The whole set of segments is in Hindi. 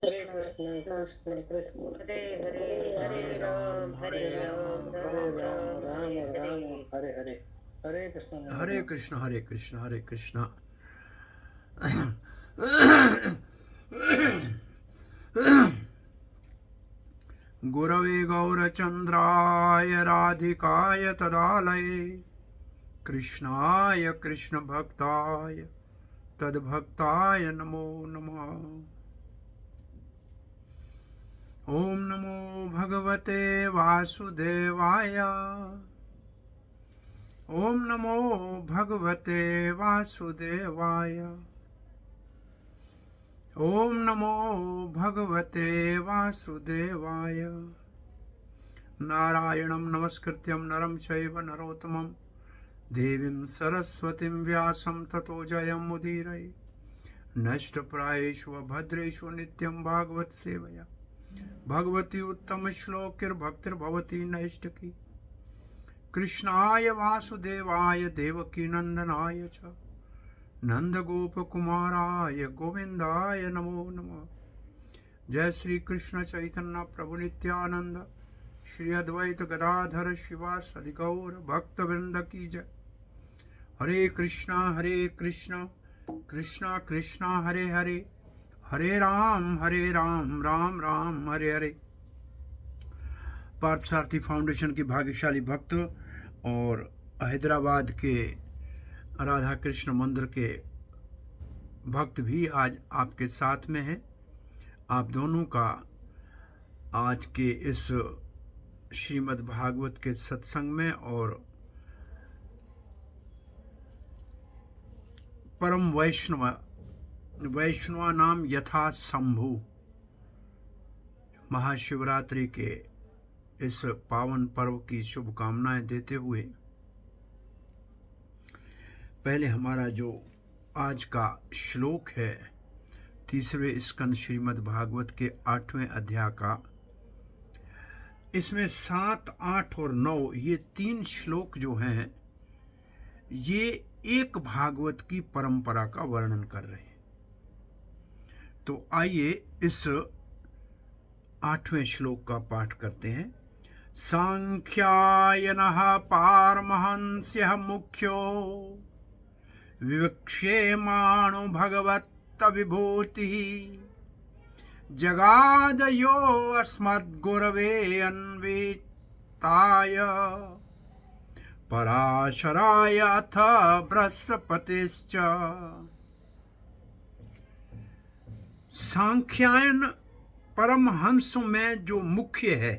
हरे कृष्ण कृष्ण कृष्ण हरे हरे हरे राम हरे राम हरे राम राम राम राम हरे हरे। राम हरे हरे। हरे कृष्ण हरे महाराज। कृष्ण हरे कृष्ण हरे कृष्ण। गुरवे गौरचंद्राय राधिकाय तदालये कृष्णाय कृष्ण भक्ताय तद्भक्ताय नमो नमः। ओम नमो भगवते वासुदेवाय। ओम नमो भगवते वासुदेवाय। ओम नमो भगवते वासुदेवाय। नारायणं नमस्कृत्यं नरं चैव नरोत्तमं देवीं सरस्वतीं व्यासं ततो जयमुदीरये। नष्टप्रायेषु भद्रेषु नित्यं भागवत सेवया भगवती उत्तम श्लोकिर्भक्तिर्भवती नैष्टिकी। कृष्णाय वासुदेवाय देवकी नंदनाय च नंदगोपकुमाराय गोविंदाय नमो नमः। जय श्री कृष्ण चैतन्य प्रभु नित्यानंद श्री अद्वैत गदाधर शिवासदि गौर भक्त वृंद की जय। हरे कृष्णा कृष्णा कृष्णा हरे हरे, हरे राम राम राम हरे हरे। पार्थसारथी फाउंडेशन की भाग्यशाली भक्त और हैदराबाद के राधा कृष्ण मंदिर के भक्त भी आज आपके साथ में हैं। आप दोनों का आज के इस श्रीमद् भागवत के सत्संग में और परम वैष्णवा नाम यथा शंभु महाशिवरात्रि के इस पावन पर्व की शुभकामनाएं देते हुए पहले हमारा जो आज का श्लोक है 3वें स्कंद श्रीमद् भागवत के 8वें अध्याय का, इसमें 7, 8 और 9 ये 3 श्लोक जो हैं ये एक भागवत की परंपरा का वर्णन कर रहे हैं। तो आइए इस 8वें श्लोक का पाठ करते हैं। सांख्यायनः पारमहंस्यः मुख्यो विवक्ष्यमाणो भगवत विभूतिः जगादयो अस्मद्गुरवे अन्विताय पराशराय अथ बृहस्पतिश्च। सांख्यायन परमहंस में जो मुख्य है,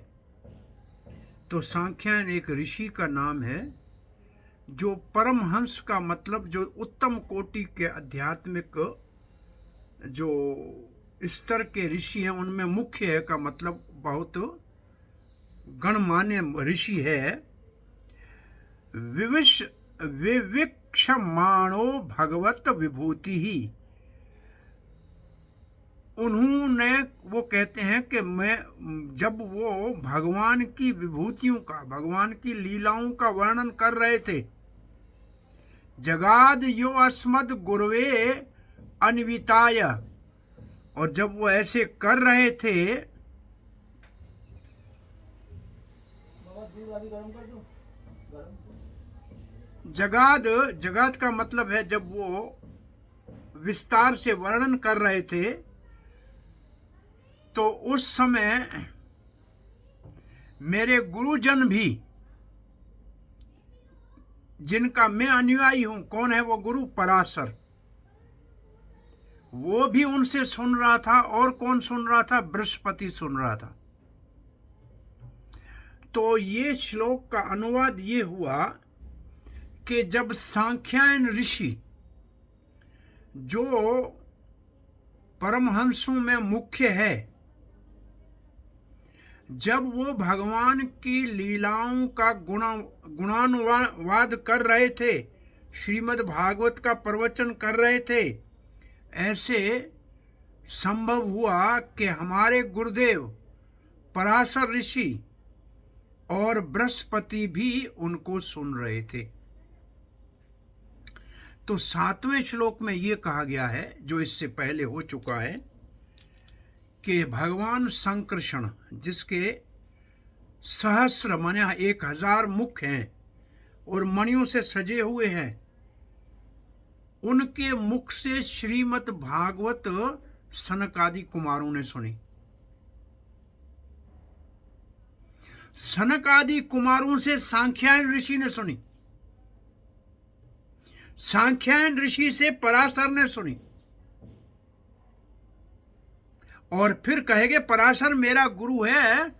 तो सांख्यायन एक ऋषि का नाम है। जो परमहंस का मतलब जो उत्तम कोटि के आध्यात्मिक जो स्तर के ऋषि हैं उनमें मुख्य है का मतलब बहुत गणमान्य ऋषि है। विविक्षमाणो भगवत विभूति ही, उन्होंने वो कहते हैं कि मैं जब वो भगवान की विभूतियों का भगवान की लीलाओं का वर्णन कर रहे थे, जगाद यो अस्मद गुरुवे अन्विताय, और जब वो ऐसे कर रहे थे जगाद का मतलब है जब वो विस्तार से वर्णन कर रहे थे तो उस समय मेरे गुरुजन भी जिनका मैं अनुयायी हूं, कौन है वो गुरु? पराशर, वो भी उनसे सुन रहा था। और कौन सुन रहा था? बृहस्पति सुन रहा था। तो ये श्लोक का अनुवाद ये हुआ कि जब सांख्यायन ऋषि जो परमहंसों में मुख्य है, जब वो भगवान की लीलाओं का गुणानुवाद कर रहे थे, श्रीमद् भागवत का प्रवचन कर रहे थे, ऐसे संभव हुआ कि हमारे गुरुदेव पराशर ऋषि और बृहस्पति भी उनको सुन रहे थे। तो 7वें श्लोक में ये कहा गया है, जो इससे पहले हो चुका है, कि भगवान संकर्षण, जिसके सहस्र माने 1000 मुख हैं और मणियों से सजे हुए हैं, उनके मुख से श्रीमद् भागवत सनकादि कुमारों ने सुनी। सनकादि कुमारों से सांख्यायन ऋषि ने सुनी, सांख्यायन ऋषि से पराशर ने सुनी, और फिर कहेंगे पराशर मेरा गुरु है,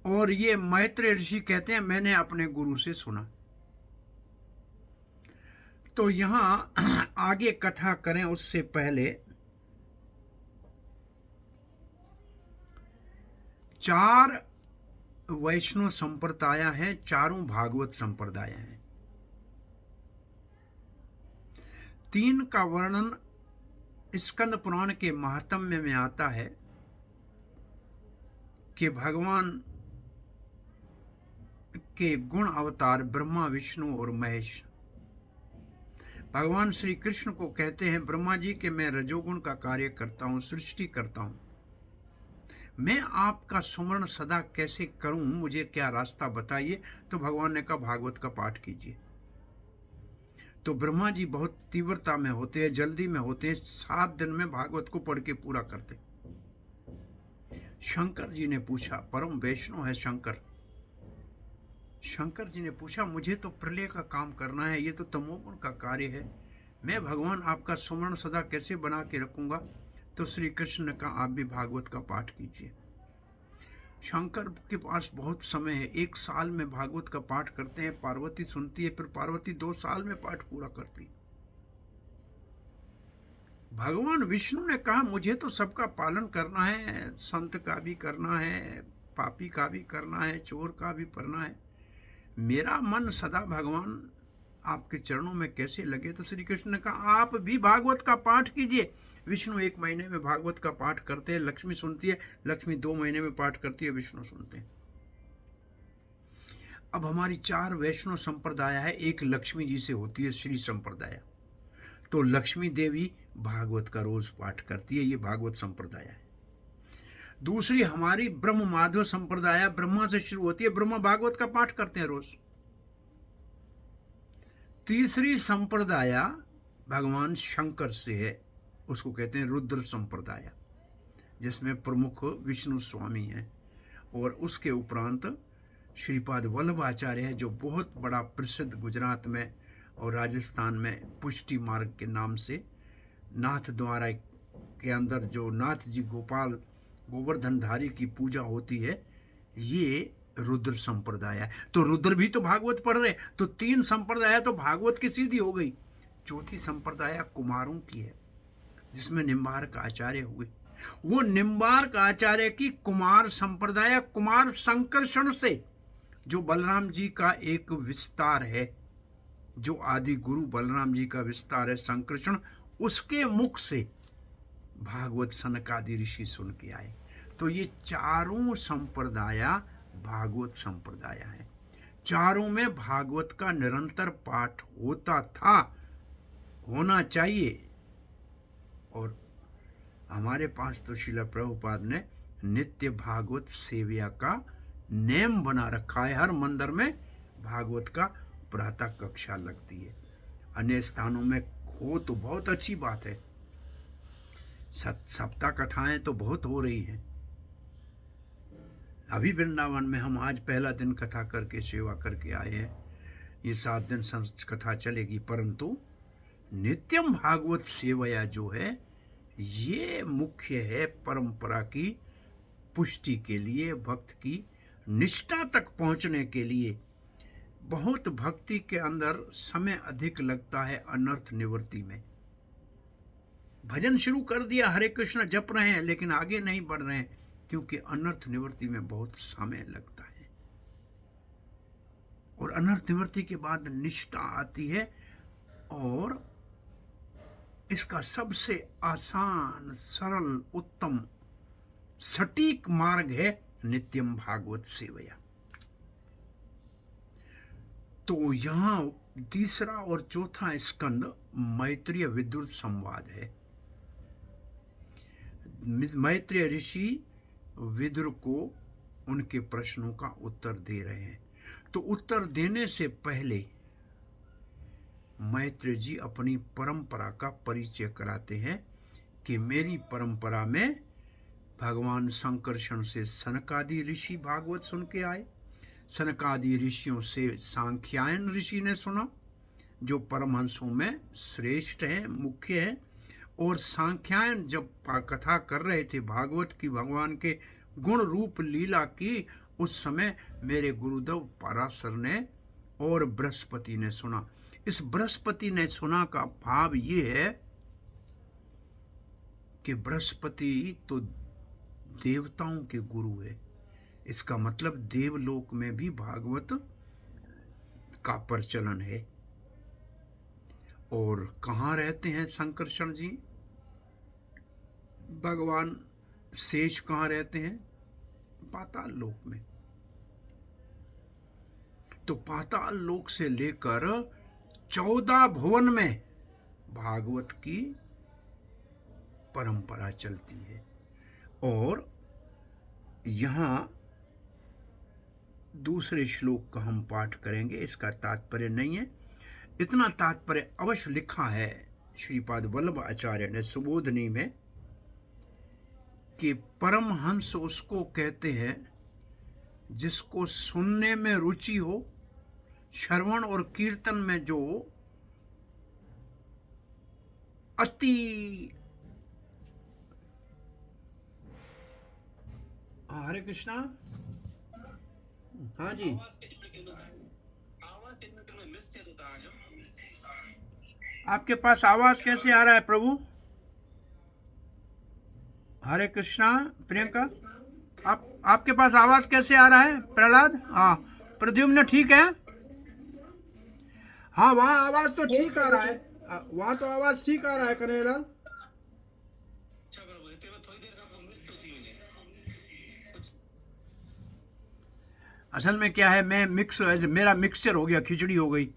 और ये मैत्रेय ऋषि कहते हैं मैंने अपने गुरु से सुना। तो यहां आगे कथा करें उससे पहले 4 वैष्णव संप्रदाय हैं, चारों भागवत संप्रदाय हैं। 3 का वर्णन स्कंद पुराण के महात्म्य में आता है कि भगवान के गुण अवतार ब्रह्मा, विष्णु और महेश। भगवान श्री कृष्ण को कहते हैं ब्रह्मा जी कि मैं रजोगुण का कार्य करता हूं, सृष्टि करता हूं, मैं आपका सुमरण सदा कैसे करूं, मुझे क्या रास्ता बताइए। तो भगवान ने कहा भागवत का पाठ कीजिए। तो ब्रह्मा जी बहुत तीव्रता में होते हैं, जल्दी में होते हैं, 7 दिन में भागवत को पढ़ के पूरा करते। शंकर जी ने पूछा, परम वैष्णव है शंकर, शंकर जी ने पूछा मुझे तो प्रलय का काम करना है, ये तो तमोगुण का कार्य है, मैं भगवान आपका सुमरण सदा कैसे बना के रखूंगा। तो श्री कृष्ण ने कहा आप भी भागवत का पाठ कीजिए। शंकर के पास बहुत समय है, 1 साल में भागवत का पाठ करते हैं, पार्वती सुनती है, फिर पार्वती 2 साल में पाठ पूरा करती। भगवान विष्णु ने कहा मुझे तो सबका पालन करना है, संत का भी करना है, पापी का भी करना है, चोर का भी करना है, मेरा मन सदा भगवान आपके चरणों में कैसे लगे। तो श्री कृष्ण ने कहा आप भी भागवत का पाठ कीजिए। विष्णु 1 महीने में भागवत का पाठ करते हैं, लक्ष्मी सुनती है, लक्ष्मी 2 महीने में पाठ करती है, विष्णु सुनते हैं। अब हमारी 4 वैष्णव संप्रदाय है, एक लक्ष्मी जी से होती है श्री संप्रदाय। तो लक्ष्मी देवी भागवत का रोज पाठ करती है, ये भागवत संप्रदाय है। दूसरी हमारी ब्रह्म माधव संप्रदाय, ब्रह्मा से शुरू होती है, ब्रह्मा भागवत का पाठ करते हैं रोज। तीसरी संप्रदाय भगवान शंकर से है, उसको कहते हैं रुद्र संप्रदाय, जिसमें प्रमुख विष्णु स्वामी हैं, और उसके उपरांत श्रीपाद वल्लभाचार्य है, जो बहुत बड़ा प्रसिद्ध गुजरात में और राजस्थान में पुष्टि मार्ग के नाम से नाथ द्वारा के अंदर जो नाथ जी गोपाल गोवर्धनधारी की पूजा होती है, ये रुद्र संप्रदाय है। तो रुद्र भी तो भागवत पढ़ रहे, तो 3 संप्रदाय तो भागवत की सीधी हो गई। चौथी संप्रदाय कुमारों की है, जिसमें निम्बार्क आचार्य हुए। वो निम्बार्क आचार्य की कुमार संप्रदाय, कुमार संकर्षण से, जो बलराम जी का एक विस्तार है, जो आदि गुरु बलराम जी का विस्तार है संकर्षण, उसके मुख से भागवत सनकादि ऋषि सुन के आए। तो ये चारों संप्रदाय भागवत संप्रदाय है। चारों में भागवत का निरंतर पाठ होता था, होना चाहिए। और हमारे पास तो श्रील प्रभुपाद ने नित्य भागवत सेविया का नेम बना रखा है। हर मंदिर में भागवत का प्रातः कक्षा लगती है। अन्य स्थानों में हो तो बहुत अच्छी बात है, सप्ताह कथाएं तो बहुत हो रही हैं। अभी वृंदावन में हम आज पहला दिन कथा करके सेवा करके आए हैं, ये 7 दिन कथा चलेगी, परंतु नित्यम भागवत सेवया जो है ये मुख्य है परंपरा की पुष्टि के लिए, भक्त की निष्ठा तक पहुंचने के लिए। बहुत भक्ति के अंदर समय अधिक लगता है अनर्थ निवृत्ति में। भजन शुरू कर दिया, हरे कृष्ण जप रहे हैं, लेकिन आगे नहीं बढ़ रहे हैं, क्योंकि अनर्थ निवृत्ति में बहुत समय लगता है। और अनर्थ निवृत्ति के बाद निष्ठा आती है, और इसका सबसे आसान, सरल, उत्तम, सटीक मार्ग है नित्यम भागवत सेवया। तो यहां तीसरा और चौथा स्कंद मैत्रेय विदुर संवाद है। मैत्रेय ऋषि विदुर को उनके प्रश्नों का उत्तर दे रहे हैं। तो उत्तर देने से पहले मैत्रेय जी अपनी परंपरा का परिचय कराते हैं कि मेरी परंपरा में भगवान संकर्षण से सनकादि ऋषि भागवत सुन के आए। सनकादि ऋषियों से सांख्यायन ऋषि ने सुना, जो परमहंसों में श्रेष्ठ हैं, मुख्य हैं। और सांख्यायन जब कथा कर रहे थे भागवत की, भगवान के गुण रूप लीला की, उस समय मेरे गुरुदेव पराशर ने और बृहस्पति ने सुना। इस बृहस्पति ने सुना का भाव ये है कि बृहस्पति तो देवताओं के गुरु है। इसका मतलब देवलोक में भी भागवत का प्रचलन है। और कहाँ रहते हैं संकर्षण जी? भगवान शेष कहाँ रहते हैं? पाताल लोक में। तो पाताल लोक से लेकर 14 भुवन में भागवत की परंपरा चलती है। और यहाँ दूसरे श्लोक का हम पाठ करेंगे, इसका तात्पर्य नहीं है, इतना तात्पर्य अवश्य लिखा है श्रीपाद वल्लभ आचार्य ने सुबोधनी में कि परमहंस उसको कहते हैं जिसको सुनने में रुचि हो, श्रवण और कीर्तन में जो अति। हरे कृष्णा। हाँ जी, आपके पास आवाज कैसे आ रहा है प्रभु? हरे कृष्णा। प्रियंका, आपके पास आवाज कैसे आ रहा है? प्रहलाद, हाँ। प्रद्युम्न ठीक है? हाँ, वहाँ आवाज तो ठीक आ रहा है, वहाँ तो आवाज ठीक आ रहा है कन्हैयालाल। असल में क्या है, मैं मेरा मिक्सचर हो गया, खिचड़ी हो गई।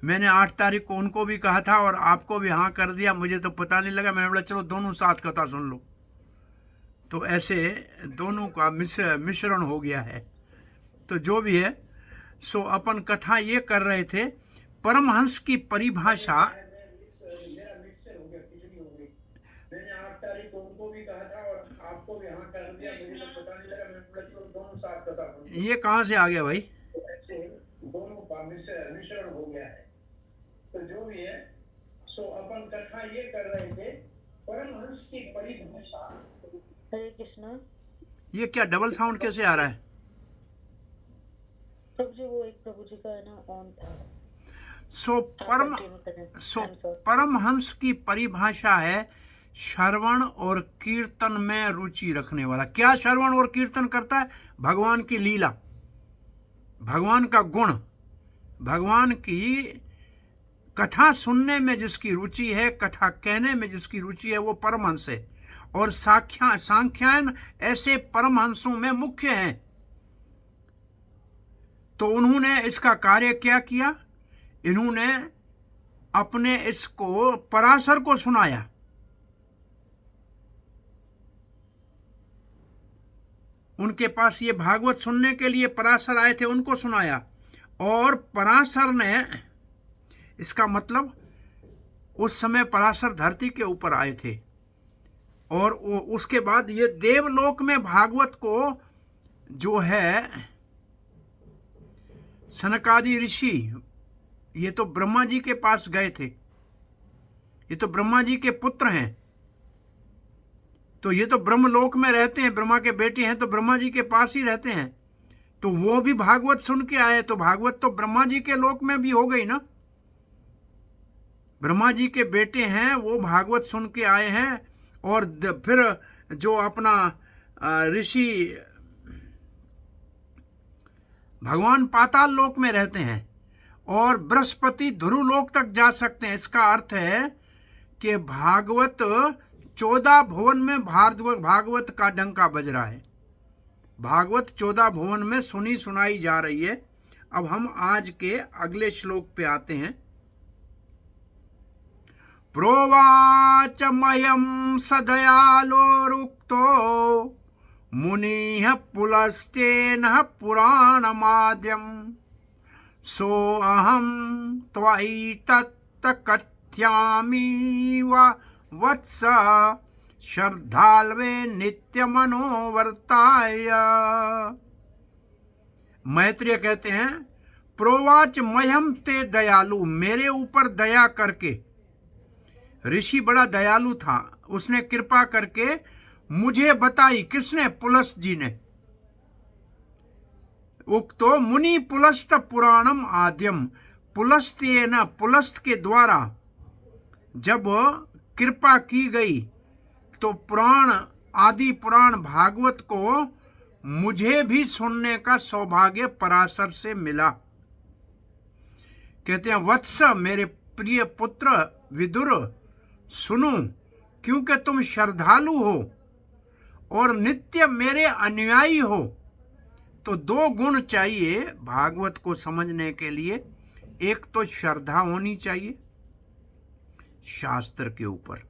मैंने 8 तारीख को उनको भी कहा था और आपको भी हाँ कर दिया, मुझे तो पता नहीं लगा। मैंने बोला चलो दोनों साथ कथा सुन लो। तो ऐसे दोनों का मिश्रण हो गया है। तो जो भी है, सो अपन कथा ये कर रहे थे, परमहंस की परिभाषा। मेरा मिक्सचर हो गया, खिचड़ी हो गई। मैंने 8 तारीख को उनको भी कहा था और आपको भी हाँ कर दिया, मुझे तो पता नहीं लगा। मैंने बोला चलो दोनों साथ कथा सुन लो। ये कहाँ से आ गया भाई? ऐसे दोनों का मिश्रण हो गया है। तो जो भी है, सो अपन कथा ये कर रहे थे, परमहंस की परिभाषा। हरे कृष्णा। ये क्या डबल साउंड कैसे आ रहा है? प्रभु जी, वो एक प्रभु जी का है ना ऑन था। परमहंस की परिभाषा है श्रवण और कीर्तन में रुचि रखने वाला। क्या श्रवण और कीर्तन करता है? भगवान की लीला, भगवान का गुण, भगवान की कथा सुनने में जिसकी रुचि है, कथा कहने में जिसकी रुचि है, वो परमहंस है। और सांख्यायन ऐसे परमहंसों में मुख्य हैं। तो उन्होंने इसका कार्य क्या किया? इन्होंने अपने इसको पराशर को सुनाया। उनके पास ये भागवत सुनने के लिए पराशर आए थे, उनको सुनाया। और पराशर ने, इसका मतलब उस समय पराशर धरती के ऊपर आए थे। और उसके बाद ये देवलोक में भागवत को जो है सनकादि ऋषि, ये तो ब्रह्मा जी के पास गए थे, ये तो ब्रह्मा जी के पुत्र हैं। तो ये तो ब्रह्मलोक में रहते हैं, ब्रह्मा के बेटे हैं, तो ब्रह्मा जी के पास ही रहते हैं। तो वो भी भागवत सुन के आए। तो भागवत तो ब्रह्मा जी के लोक में भी हो गई ना। ब्रह्मा जी के बेटे हैं, वो भागवत सुन के आए हैं। और फिर जो अपना ऋषि भगवान पाताल लोक में रहते हैं और बृहस्पति ध्रुव लोक तक जा सकते हैं। इसका अर्थ है कि भागवत 14 भुवन में भागवत का डंका बज रहा है। भागवत 14 भुवन में सुनी सुनाई जा रही है। अब हम आज के अगले श्लोक पे आते हैं। प्रोवाच मयं स दयालोरुक्तो मुनिः पुलस्त्येन पुराणमाद्यम् सोऽहं त्वयि कथ्यामि वत्स श्रद्धाल्वे नित्यमनोवर्ताय। मैत्रेय कहते हैं, प्रोवाच मह्यम ते दयालु, मेरे ऊपर दया करके। ऋषि बड़ा दयालु था, उसने कृपा करके मुझे बताई। किसने? पुलस्त जी ने। उक्तो मुनि पुलस्त पुराणम आद्यम, पुलस्त्येन, पुलस्त के द्वारा जब कृपा की गई तो पुराण, आदि पुराण भागवत को मुझे भी सुनने का सौभाग्य पराशर से मिला। कहते हैं, वत्स, मेरे प्रिय पुत्र विदुर, सुनो, क्योंकि तुम श्रद्धालु हो और नित्य मेरे अनुयायी हो। तो दो गुण चाहिए भागवत को समझने के लिए। एक तो श्रद्धा होनी चाहिए शास्त्र के ऊपर,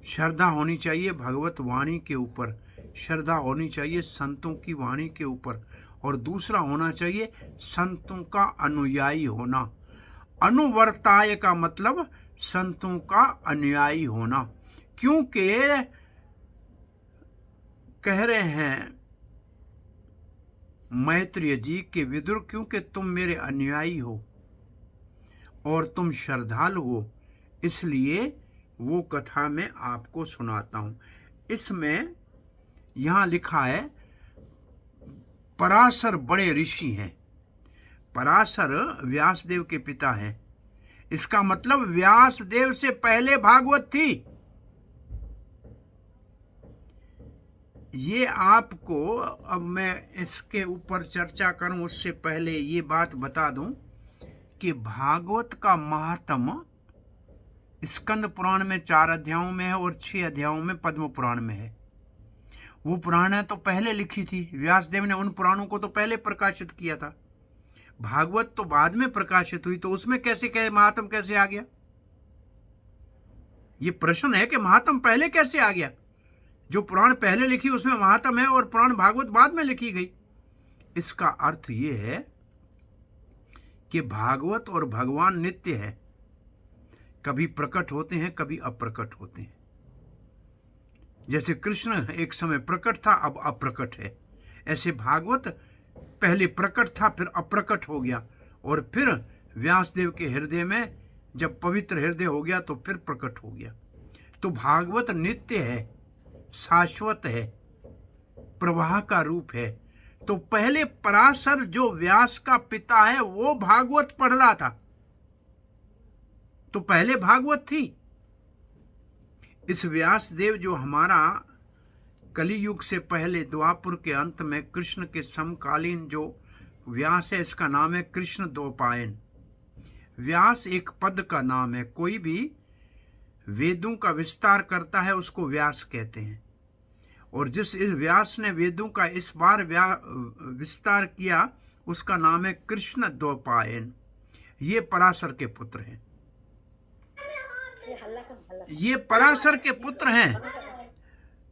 श्रद्धा होनी चाहिए भगवत वाणी के ऊपर, श्रद्धा होनी चाहिए संतों की वाणी के ऊपर, और दूसरा होना चाहिए संतों का अनुयायी होना। अनुवर्ताय का मतलब संतों का अनुयायी होना। क्योंकि कह रहे हैं मैत्रेय जी के विदुर, क्योंकि तुम मेरे अनुयायी हो और तुम श्रद्धालु हो, इसलिए वो कथा मैं आपको सुनाता हूं। इसमें यहां लिखा है पराशर बड़े ऋषि हैं। पराशर व्यासदेव के पिता हैं। इसका मतलब व्यासदेव से पहले भागवत थी। ये आपको, अब मैं इसके ऊपर चर्चा करूं उससे पहले ये बात बता दूं कि भागवत का महात्म स्कंद पुराण में 4 अध्यायों में है और 6 अध्यायों में पद्म पुराण में है। वो पुराण तो पहले लिखी थी, व्यासदेव ने उन पुराणों को तो पहले प्रकाशित किया था। भागवत तो बाद में प्रकाशित हुई, तो उसमें कैसे महात्म कैसे आ गया? ये प्रश्न है कि महात्म पहले कैसे आ गया? जो पुराण पहले लिखी उसमें महात्म है और पुराण भागवत बाद में लिखी गई। इसका अर्थ ये है कि भागवत और भगवान नित्य है, कभी प्रकट होते हैं कभी अप्रकट होते हैं। जैसे कृष्ण एक समय प्रकट था, अब अप्रकट है, ऐसे भागवत पहले प्रकट था फिर अप्रकट हो गया, और फिर व्यासदेव के हृदय में जब पवित्र हृदय हो गया तो फिर प्रकट हो गया। तो भागवत नित्य है, शाश्वत है, प्रवाह का रूप है। तो पहले पराशर जो व्यास का पिता है वो भागवत पढ़ रहा था, तो पहले भागवत थी। इस व्यासदेव जो हमारा कलियुग से पहले द्वापुर के अंत में कृष्ण के समकालीन जो व्यास है, इसका नाम है कृष्ण द्वैपायन। व्यास एक पद का नाम है। कोई भी वेदों का विस्तार करता है उसको व्यास कहते हैं, और जिस इस व्यास ने वेदों का इस बार विस्तार किया उसका नाम है कृष्ण द्वैपायन। ये पराशर के पुत्र हैं, ये पराशर के पुत्र हैं।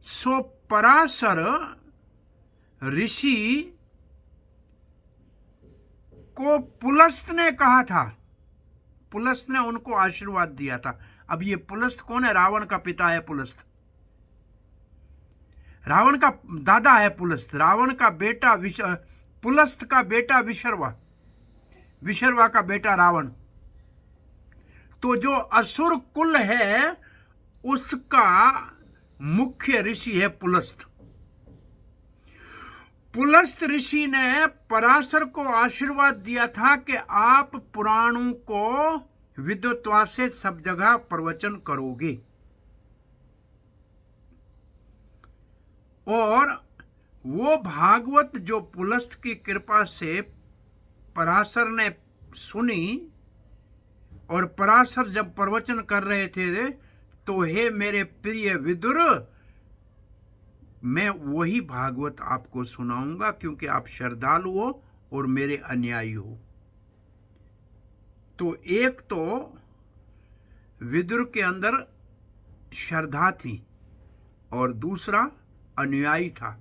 सो पराशर ऋषि को पुलस्त ने कहा था, पुलस्त ने उनको आशीर्वाद दिया था। अब ये पुलस्त कौन है? रावण का पिता है पुलस्त, रावण का दादा है पुलस्त। रावण का बेटा पुलस्त का बेटा विशर्वा, विशर्वा का बेटा रावण। तो जो असुर कुल है उसका मुख्य ऋषि है पुलस्त। पुलस्त ऋषि ने पराशर को आशीर्वाद दिया था कि आप पुराणों को विद्वत्ता से सब जगह प्रवचन करोगे, और वो भागवत जो पुलस्त की कृपा से पराशर ने सुनी, और पराशर जब प्रवचन कर रहे थे तो हे मेरे प्रिय विदुर, मैं वही भागवत आपको सुनाऊंगा क्योंकि आप श्रद्धालु हो और मेरे अनुयायी हो। तो एक तो विदुर के अंदर श्रद्धा थी और दूसरा अनुयायी था,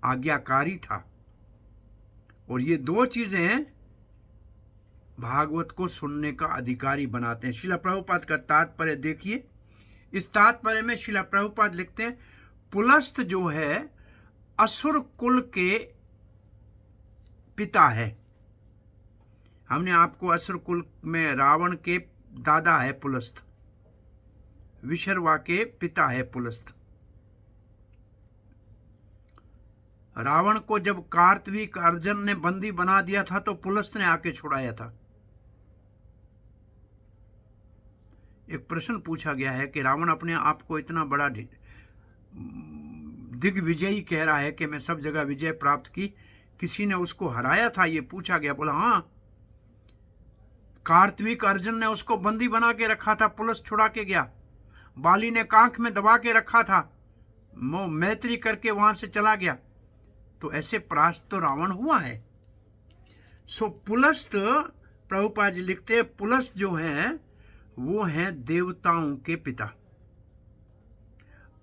आज्ञाकारी था। और ये दो चीजें भागवत को सुनने का अधिकारी बनाते हैं। श्रील प्रभुपाद का तात्पर्य देखिए। इस तात्पर्य में श्रील प्रभुपाद लिखते हैं, पुलस्त जो है असुर कुल के पिता है। हमने आपको असुर कुल में रावण के दादा है पुलस्त, विशर्वा के पिता है पुलस्त। रावण को जब कार्तवीक अर्जुन ने बंदी बना दिया था तो पुलस्त ने आके छुड़ाया था। एक प्रश्न पूछा गया है कि रावण अपने आप को इतना बड़ा दिग्विजयी कह रहा है कि मैं सब जगह विजय प्राप्त की, किसी ने उसको हराया था? ये पूछा गया। बोला हाँ, कार्तवीक अर्जुन ने उसको बंदी बना के रखा था, पुलस्त छुड़ा के गया। बाली ने कांख में दबा के रखा था, मैत्री करके वहां से चला गया। तो ऐसे परास्त तो रावण हुआ है। सो पुलस्त, प्रभुपाद जी लिखते हैं, पुलस्त जो है वो है देवताओं के पिता।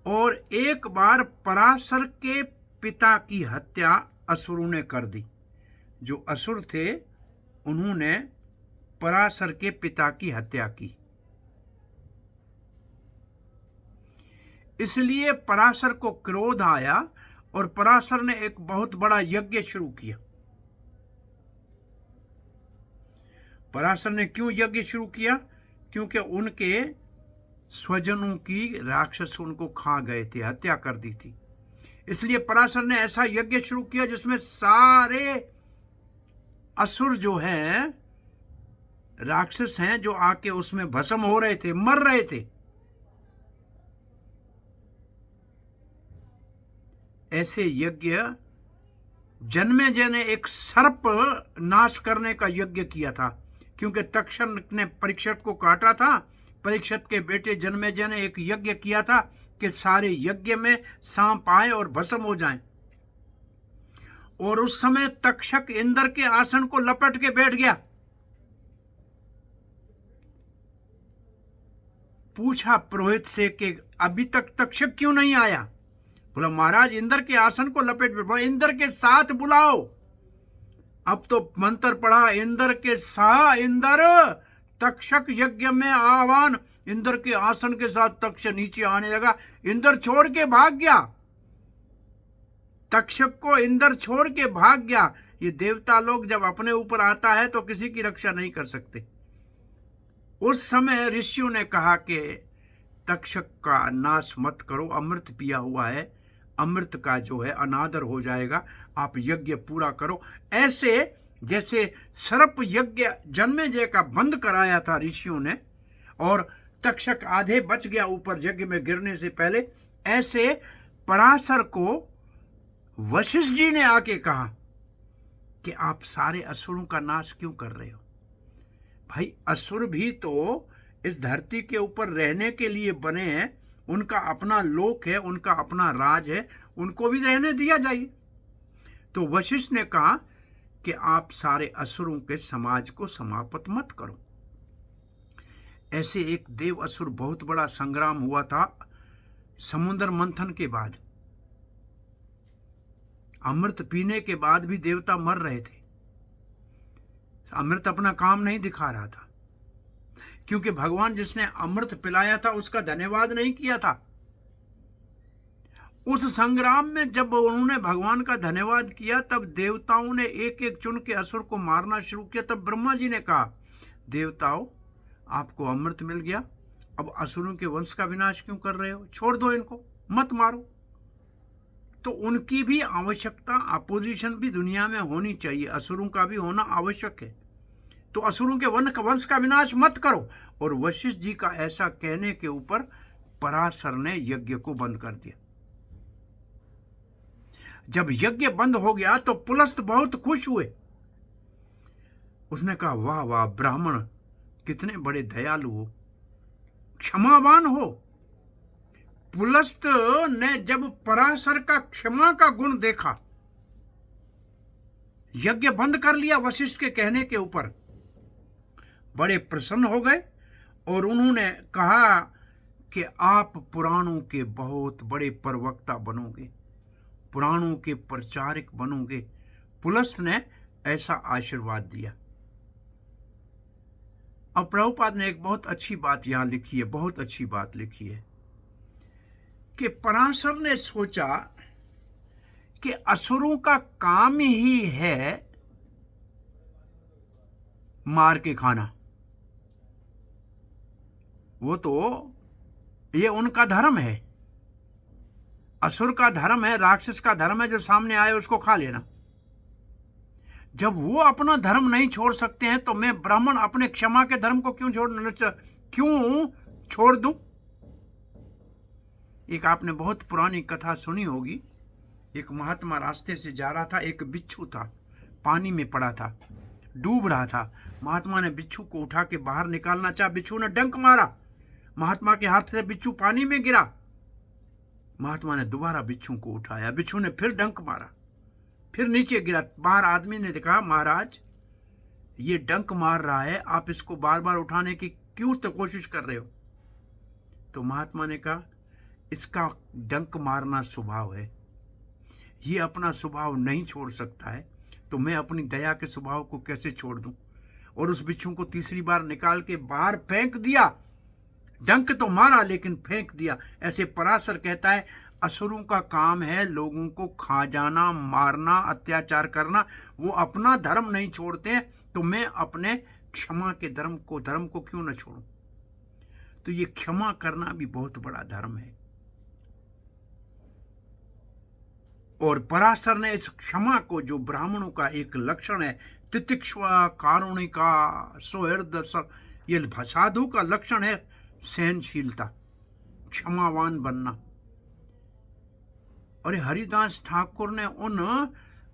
और एक बार पराशर के पिता की हत्या असुरों ने कर दी। जो असुर थे उन्होंने पराशर के पिता की हत्या की। इसलिए पराशर को क्रोध आया और पराशर ने एक बहुत बड़ा यज्ञ शुरू किया। पराशर ने क्यों यज्ञ शुरू किया? क्योंकि उनके स्वजनों की राक्षस उनको खा गए थे, हत्या कर दी थी। इसलिए पराशर ने ऐसा यज्ञ शुरू किया जिसमें सारे असुर जो हैं, राक्षस हैं, जो आके उसमें भस्म हो रहे थे, मर रहे थे। ऐसे यज्ञ जन्मेजय ने एक सर्प नाश करने का यज्ञ किया था, क्योंकि तक्षक ने परीक्षित को काटा था। परीक्षित के बेटे जन्मेजय ने एक यज्ञ किया था कि सारे यज्ञ में सांप आए और भस्म हो जाएं। और उस समय तक्षक इंद्र के आसन को लपट के बैठ गया। पूछा पुरोहित से कि अभी तक तक्षक क्यों नहीं आया? बोला महाराज इंद्र के आसन को लपेट बैठा। इंद्र के साथ बुलाओ। अब तो मंत्र पढ़ा, इंद्र के साथ, इंद्र तक्षक यज्ञ में आह्वान। इंद्र के आसन के साथ तक्ष नीचे आने लगा। इंद्र छोड़ के भाग गया, तक्षक को इंद्र छोड़ के भाग गया। ये देवता लोग जब अपने ऊपर आता है तो किसी की रक्षा नहीं कर सकते। उस समय ऋषियों ने कहा कि तक्षक का नाश मत करो, अमृत पिया हुआ है, अमृत का जो है अनादर हो जाएगा, आप यज्ञ पूरा करो। ऐसे जैसे सर्प यज्ञ जन्मेजय का बंद कराया था ऋषियों ने, और तक्षक आधे बच गया ऊपर यज्ञ में गिरने से पहले, ऐसे पराशर को वशिष्ठ जी ने आके कहा कि आप सारे असुरों का नाश क्यों कर रहे हो? भाई असुर भी तो इस धरती के ऊपर रहने के लिए बने हैं, उनका अपना लोक है, उनका अपना राज है, उनको भी रहने दिया जाए। तो वशिष्ठ ने कहा कि आप सारे असुरों के समाज को समाप्त मत करो। ऐसे एक देव असुर बहुत बड़ा संग्राम हुआ था समुद्र मंथन के बाद। अमृत पीने के बाद भी देवता मर रहे थे। अमृत अपना काम नहीं दिखा रहा था, क्योंकि भगवान जिसने अमृत पिलाया था उसका धन्यवाद नहीं किया था। उस संग्राम में जब उन्होंने भगवान का धन्यवाद किया, तब देवताओं ने एक एक चुन के असुर को मारना शुरू किया। तब ब्रह्मा जी ने कहा, देवताओं आपको अमृत मिल गया, अब असुरों के वंश का विनाश क्यों कर रहे हो? छोड़ दो इनको, मत मारो। तो उनकी भी आवश्यकता, अपोजिशन भी दुनिया में होनी चाहिए, असुरों का भी होना आवश्यक है। तो असुरों के वंश का विनाश मत करो। और वशिष्ठ जी का ऐसा कहने के ऊपर पराशर ने यज्ञ को बंद कर दिया। जब यज्ञ बंद हो गया तो पुलस्त बहुत खुश हुए। उसने कहा, वाह वाह ब्राह्मण कितने बड़े दयालु हो, क्षमावान हो। पुलस्त ने जब पराशर का क्षमा का गुण देखा, यज्ञ बंद कर लिया वशिष्ठ के कहने के ऊपर, बड़े प्रसन्न हो गए और उन्होंने कहा कि आप पुराणों के बहुत बड़े प्रवक्ता बनोगे, पुराणों के प्रचारक बनोगे। पुलस्त ने ऐसा आशीर्वाद दिया। अब प्रभुपाद ने एक बहुत अच्छी बात यहां लिखी है, बहुत अच्छी बात लिखी है कि पराशर ने सोचा कि असुरों का काम ही है मार के खाना, वो तो ये उनका धर्म है, असुर का धर्म है, राक्षस का धर्म है, जो सामने आए उसको खा लेना। जब वो अपना धर्म नहीं छोड़ सकते हैं तो मैं ब्राह्मण अपने क्षमा के धर्म को क्यों छोड़ दूं? एक आपने बहुत पुरानी कथा सुनी होगी। एक महात्मा रास्ते से जा रहा था, एक बिच्छू था, पानी में पड़ा था, डूब रहा था। महात्मा ने बिच्छू को उठा के बाहर निकालना चाहा, बिच्छू ने डंक मारा, महात्मा के हाथ से बिच्छू पानी में गिरा। महात्मा ने दोबारा बिच्छू को उठाया, बिच्छू ने फिर डंक मारा, फिर नीचे गिरा। बाहर आदमी ने देखा, महाराज ये डंक मार रहा है, आप इसको बार बार उठाने की क्यों तो कोशिश कर रहे हो? तो महात्मा ने कहा, इसका डंक मारना स्वभाव है, ये अपना स्वभाव नहीं छोड़ सकता है, तो मैं अपनी दया के स्वभाव को कैसे छोड़ दूं? और उस बिच्छू को तीसरी बार निकाल के बाहर फेंक दिया। डंक तो मारा लेकिन फेंक दिया। ऐसे पराशर कहता है, असुरों का काम है लोगों को खा जाना, मारना, अत्याचार करना। वो अपना धर्म नहीं छोड़ते हैं, तो मैं अपने क्षमा के धर्म को क्यों न छोड़ूं? तो ये क्षमा करना भी बहुत बड़ा धर्म है। और पराशर ने इस क्षमा को, जो ब्राह्मणों का एक लक्षण है, तितिक्षा, कारुणिका, सौहृद, ये साधु का लक्षण है सहनशीलता, क्षमावान बनना। और हरिदास ठाकुर ने उन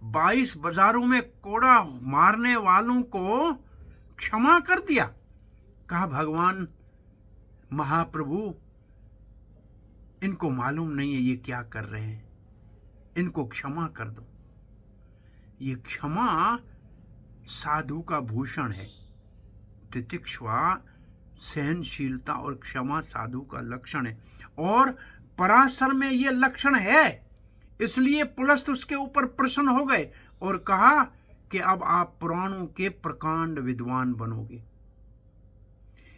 22 बाजारों में कोड़ा मारने वालों को क्षमा कर दिया। कहा, भगवान महाप्रभु, इनको मालूम नहीं है ये क्या कर रहे हैं, इनको क्षमा कर दो। ये क्षमा साधु का भूषण है। तितिक्षा, सहनशीलता और क्षमा साधु का लक्षण है। और पराशर में ये लक्षण है, इसलिए पुलस्त उसके ऊपर प्रसन्न हो गए और कहा कि अब आप पुराणों के प्रकांड विद्वान बनोगे।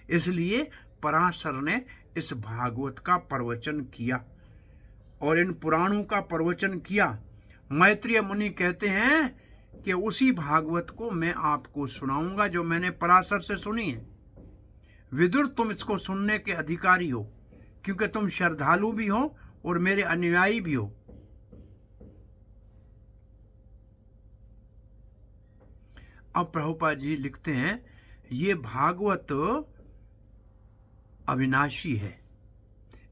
इसलिए पराशर ने इस भागवत का प्रवचन किया और इन पुराणों का प्रवचन किया। मैत्रेय मुनि कहते हैं कि उसी भागवत को मैं आपको सुनाऊंगा जो मैंने पराशर से सुनी है। विदुर, तुम इसको सुनने के अधिकारी हो, क्योंकि तुम श्रद्धालु भी हो और मेरे अनुयायी भी हो। अब प्रभुपाद जी लिखते हैं, ये भागवत अविनाशी है,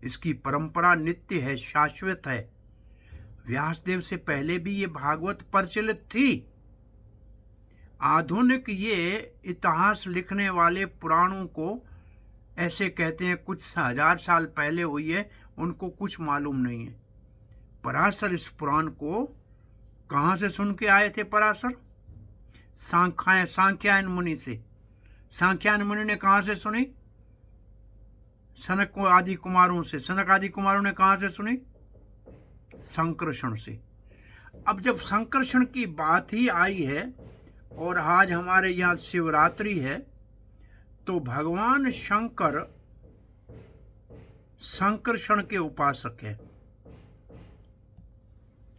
इसकी परंपरा नित्य है, शाश्वत है। व्यासदेव से पहले भी ये भागवत प्रचलित थी। आधुनिक ये इतिहास लिखने वाले पुराणों को ऐसे कहते हैं कुछ 1000 साल पहले हुई है, उनको कुछ मालूम नहीं है। पराशर इस पुराण को कहाँ से सुन के आए थे? पराशर सांख्यायन मुनि से। सांख्यायन मुनि ने कहाँ से सुनी? सनक आदि कुमारों से। सनक आदि कुमारों ने कहाँ से सुनी? संकर्षण से। अब जब संकर्षण की बात ही आई है और आज हमारे यहाँ शिवरात्रि है, तो भगवान शंकर संकर्षण के उपासक है।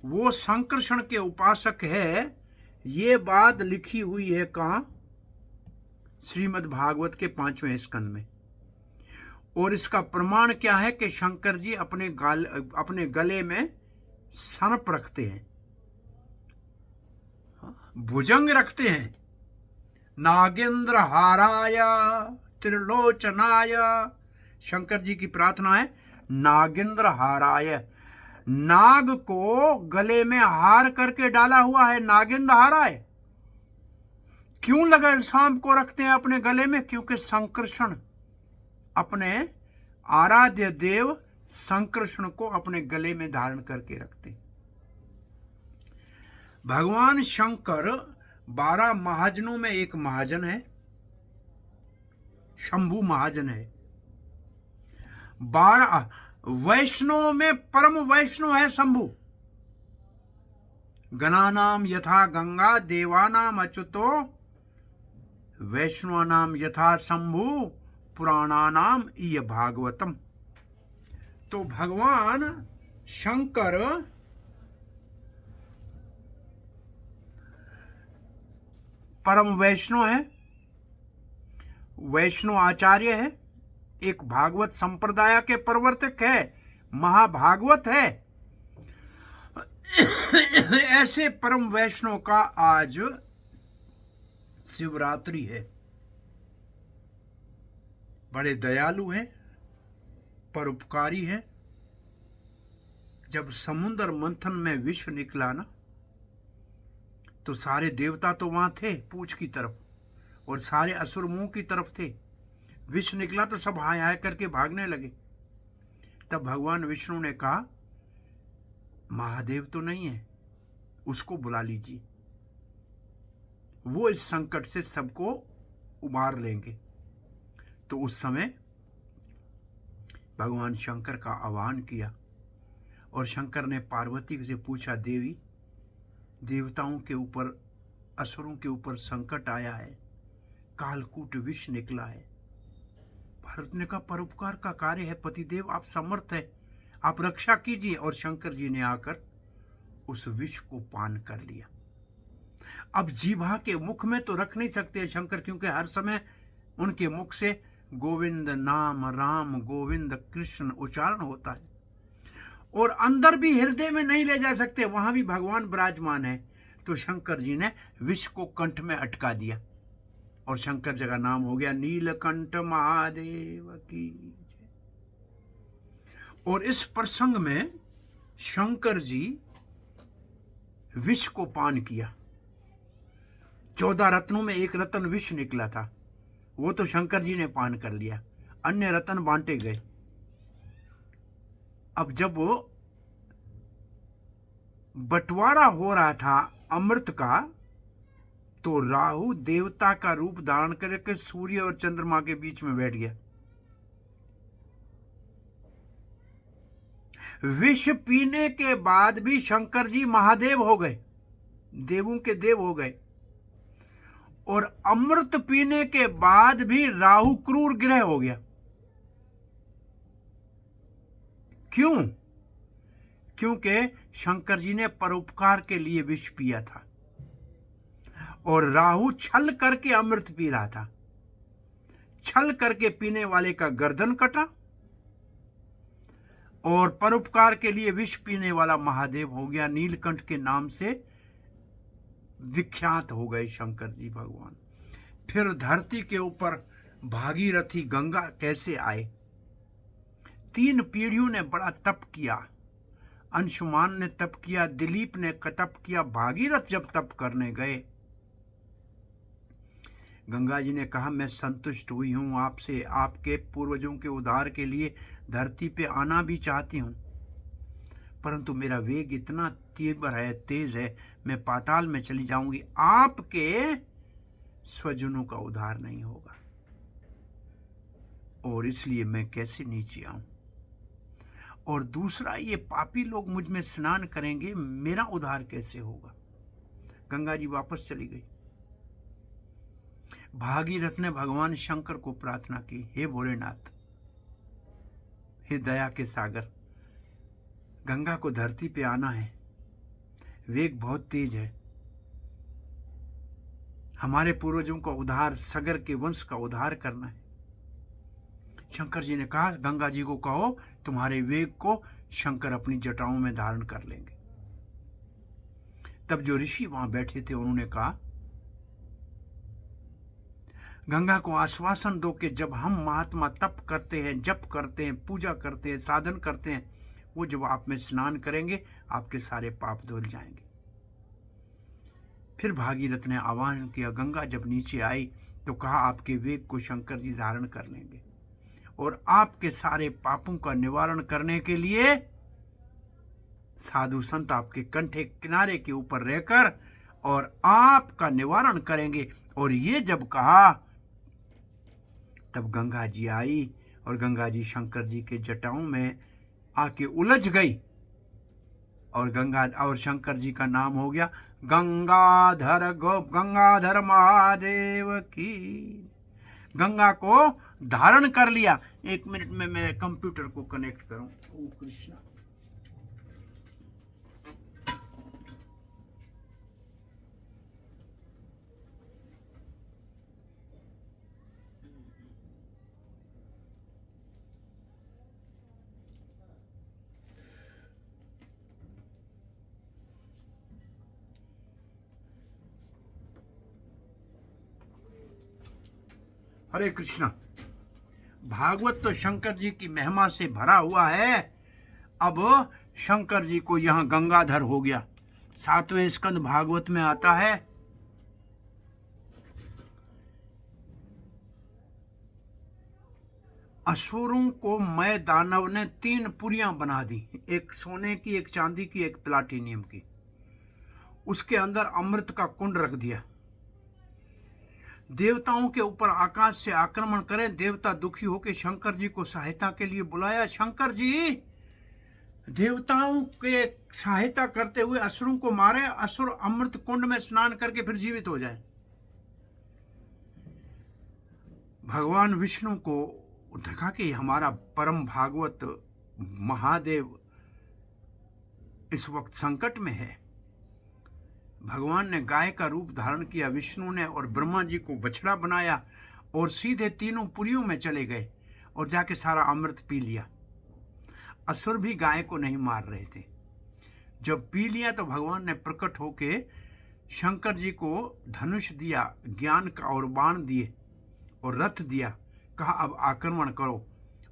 वो संकर्षण के उपासक है, ये बात लिखी हुई है कहाँ? श्रीमद् भागवत के 5वें स्कंद में। और इसका प्रमाण क्या है कि शंकर जी अपने गले में सर्प रखते हैं, भुजंग रखते हैं। नागेंद्र हाराय त्रिलोचनाय, शंकर जी की प्रार्थना है नागेंद्र हाराय। नाग को गले में हार करके डाला हुआ है, नागेंद्र हाराय। क्यों लगा सांप को रखते हैं अपने गले में? क्योंकि संकर्षण, अपने आराध्य देव संकर्षण को अपने गले में धारण करके रखते। भगवान शंकर 12 महाजनों में एक महाजन है। शंभू महाजन है। 12 वैष्णव में परम वैष्णव है शंभू। गणानाम यथा गंगा देवानाम अच्युतो वैष्णवानाम यथा शंभु पुराणानाम इय भागवतम। तो भगवान शंकर परम वैष्णव है, वैष्णव आचार्य है, एक भागवत संप्रदाय के प्रवर्तक है, महाभागवत है। ऐसे परम वैष्णव का आज शिवरात्रि है। बड़े दयालु हैं, परोपकारी हैं। जब समुद्र मंथन में विष निकला ना, तो सारे देवता तो वहां थे पूछ की तरफ, और सारे असुर मुंह की तरफ थे। विष निकला तो सब हाय हाय करके भागने लगे। तब भगवान विष्णु ने कहा, महादेव तो नहीं है, उसको बुला लीजिए, वो इस संकट से सबको उबार लेंगे। तो उस समय भगवान शंकर का आह्वान किया, और शंकर ने पार्वती से पूछा, देवी, देवताओं के ऊपर, असुरों के ऊपर संकट आया है, कालकूट विष निकला है। भारत ने कहा, परोपकार का कार्य है पतिदेव, आप समर्थ हैं, आप रक्षा कीजिए। और शंकर जी ने आकर उस विष को पान कर लिया। अब जीभा के मुख में तो रख नहीं सकते शंकर, क्योंकि हर समय उनके मुख से गोविंद नाम, राम गोविंद कृष्ण उच्चारण होता है, और अंदर भी हृदय में नहीं ले जा सकते, वहां भी भगवान विराजमान है। तो शंकर जी ने विष को कंठ में अटका दिया, और शंकर जी का नाम हो गया नीलकंठ महादेव की जय। और इस प्रसंग में शंकर जी विष को पान किया। 14 रत्नों में एक रत्न विष निकला था, वो तो शंकर जी ने पान कर लिया, अन्य रत्न बांटे गए। अब जब वो बंटवारा हो रहा था अमृत का, तो राहु देवता का रूप धारण करके सूर्य और चंद्रमा के बीच में बैठ गया। विष पीने के बाद भी शंकर जी महादेव हो गए, देवों के देव हो गए। और अमृत पीने के बाद भी राहु क्रूर ग्रह हो गया। क्यों? क्योंकि शंकर जी ने परोपकार के लिए विष पिया था, और राहु छल करके अमृत पी रहा था। छल करके पीने वाले का गर्दन कटा, और परोपकार के लिए विष पीने वाला महादेव हो गया, नीलकंठ के नाम से विख्यात हो गए शंकर जी भगवान। फिर धरती के ऊपर भागीरथी गंगा कैसे आए? 3 पीढ़ियों ने बड़ा तप किया। अंशुमान ने तप किया, दिलीप ने तप किया। भागीरथ जब तप करने गए, गंगा जी ने कहा, मैं संतुष्ट हुई हूं आपसे, आपके पूर्वजों के उद्धार के लिए धरती पे आना भी चाहती हूं, परंतु मेरा वेग इतना तीव्र है, तेज है, मैं पाताल में चली जाऊंगी, आपके स्वजनों का उद्धार नहीं होगा, और इसलिए मैं कैसे नीचे आऊं। और दूसरा, ये पापी लोग मुझ में स्नान करेंगे, मेरा उद्धार कैसे होगा। गंगा जी वापस चली गई। भागीरथ ने भगवान शंकर को प्रार्थना की, हे भोलेनाथ, हे दया के सागर, गंगा को धरती पे आना है, वेग बहुत तेज है, हमारे पूर्वजों का उद्धार, सगर के वंश का उद्धार करना है। शंकर जी ने कहा, गंगा जी को कहो तुम्हारे वेग को शंकर अपनी जटाओं में धारण कर लेंगे। तब जो ऋषि वहां बैठे थे उन्होंने कहा, गंगा को आश्वासन दो कि जब हम महात्मा तप करते हैं, जप करते हैं, पूजा करते हैं, साधन करते हैं, वो जब आप में स्नान करेंगे आपके सारे पाप धुल जाएंगे। फिर भागीरथ ने आह्वान किया, गंगा जब नीचे आई तो कहा, आपके वेग को शंकर जी धारण कर लेंगे, और आपके सारे पापों का निवारण करने के लिए साधु संत आपके कंठे किनारे के ऊपर रहकर और आपका निवारण करेंगे। और ये जब कहा तब गंगा जी आई और गंगा जी शंकर जी के जटाओं में आके उलझ गई और गंगा और शंकर जी का नाम हो गया गंगाधर महादेव की। गंगा को धारण कर लिया। 1 मिनट में मैं कंप्यूटर को कनेक्ट करूं। ओ कृष्णा, हरे कृष्णा। भागवत तो शंकर जी की महिमा से भरा हुआ है। अब शंकर जी को यहाँ गंगाधर हो गया। 7वें स्कंद भागवत में आता है, असुरों को मैं दानव ने 3 पुरियां बना दी, एक सोने की, एक चांदी की, एक प्लाटिनियम की। उसके अंदर अमृत का कुंड रख दिया। देवताओं के ऊपर आकाश से आक्रमण करे। देवता दुखी होकर शंकर जी को सहायता के लिए बुलाया। शंकर जी देवताओं के सहायता करते हुए असुरों को मारे, असुर अमृत कुंड में स्नान करके फिर जीवित हो जाए। भगवान विष्णु को देखा कि हमारा परम भागवत महादेव इस वक्त संकट में है। भगवान ने गाय का रूप धारण किया विष्णु ने, और ब्रह्मा जी को बछड़ा बनाया और सीधे 3 पुरियों में चले गए और जाके सारा अमृत पी लिया। असुर भी गाय को नहीं मार रहे थे। जब पी लिया तो भगवान ने प्रकट होके शंकर जी को धनुष दिया, ज्ञान का, और बाण दिए और रथ दिया। कहा अब आक्रमण करो।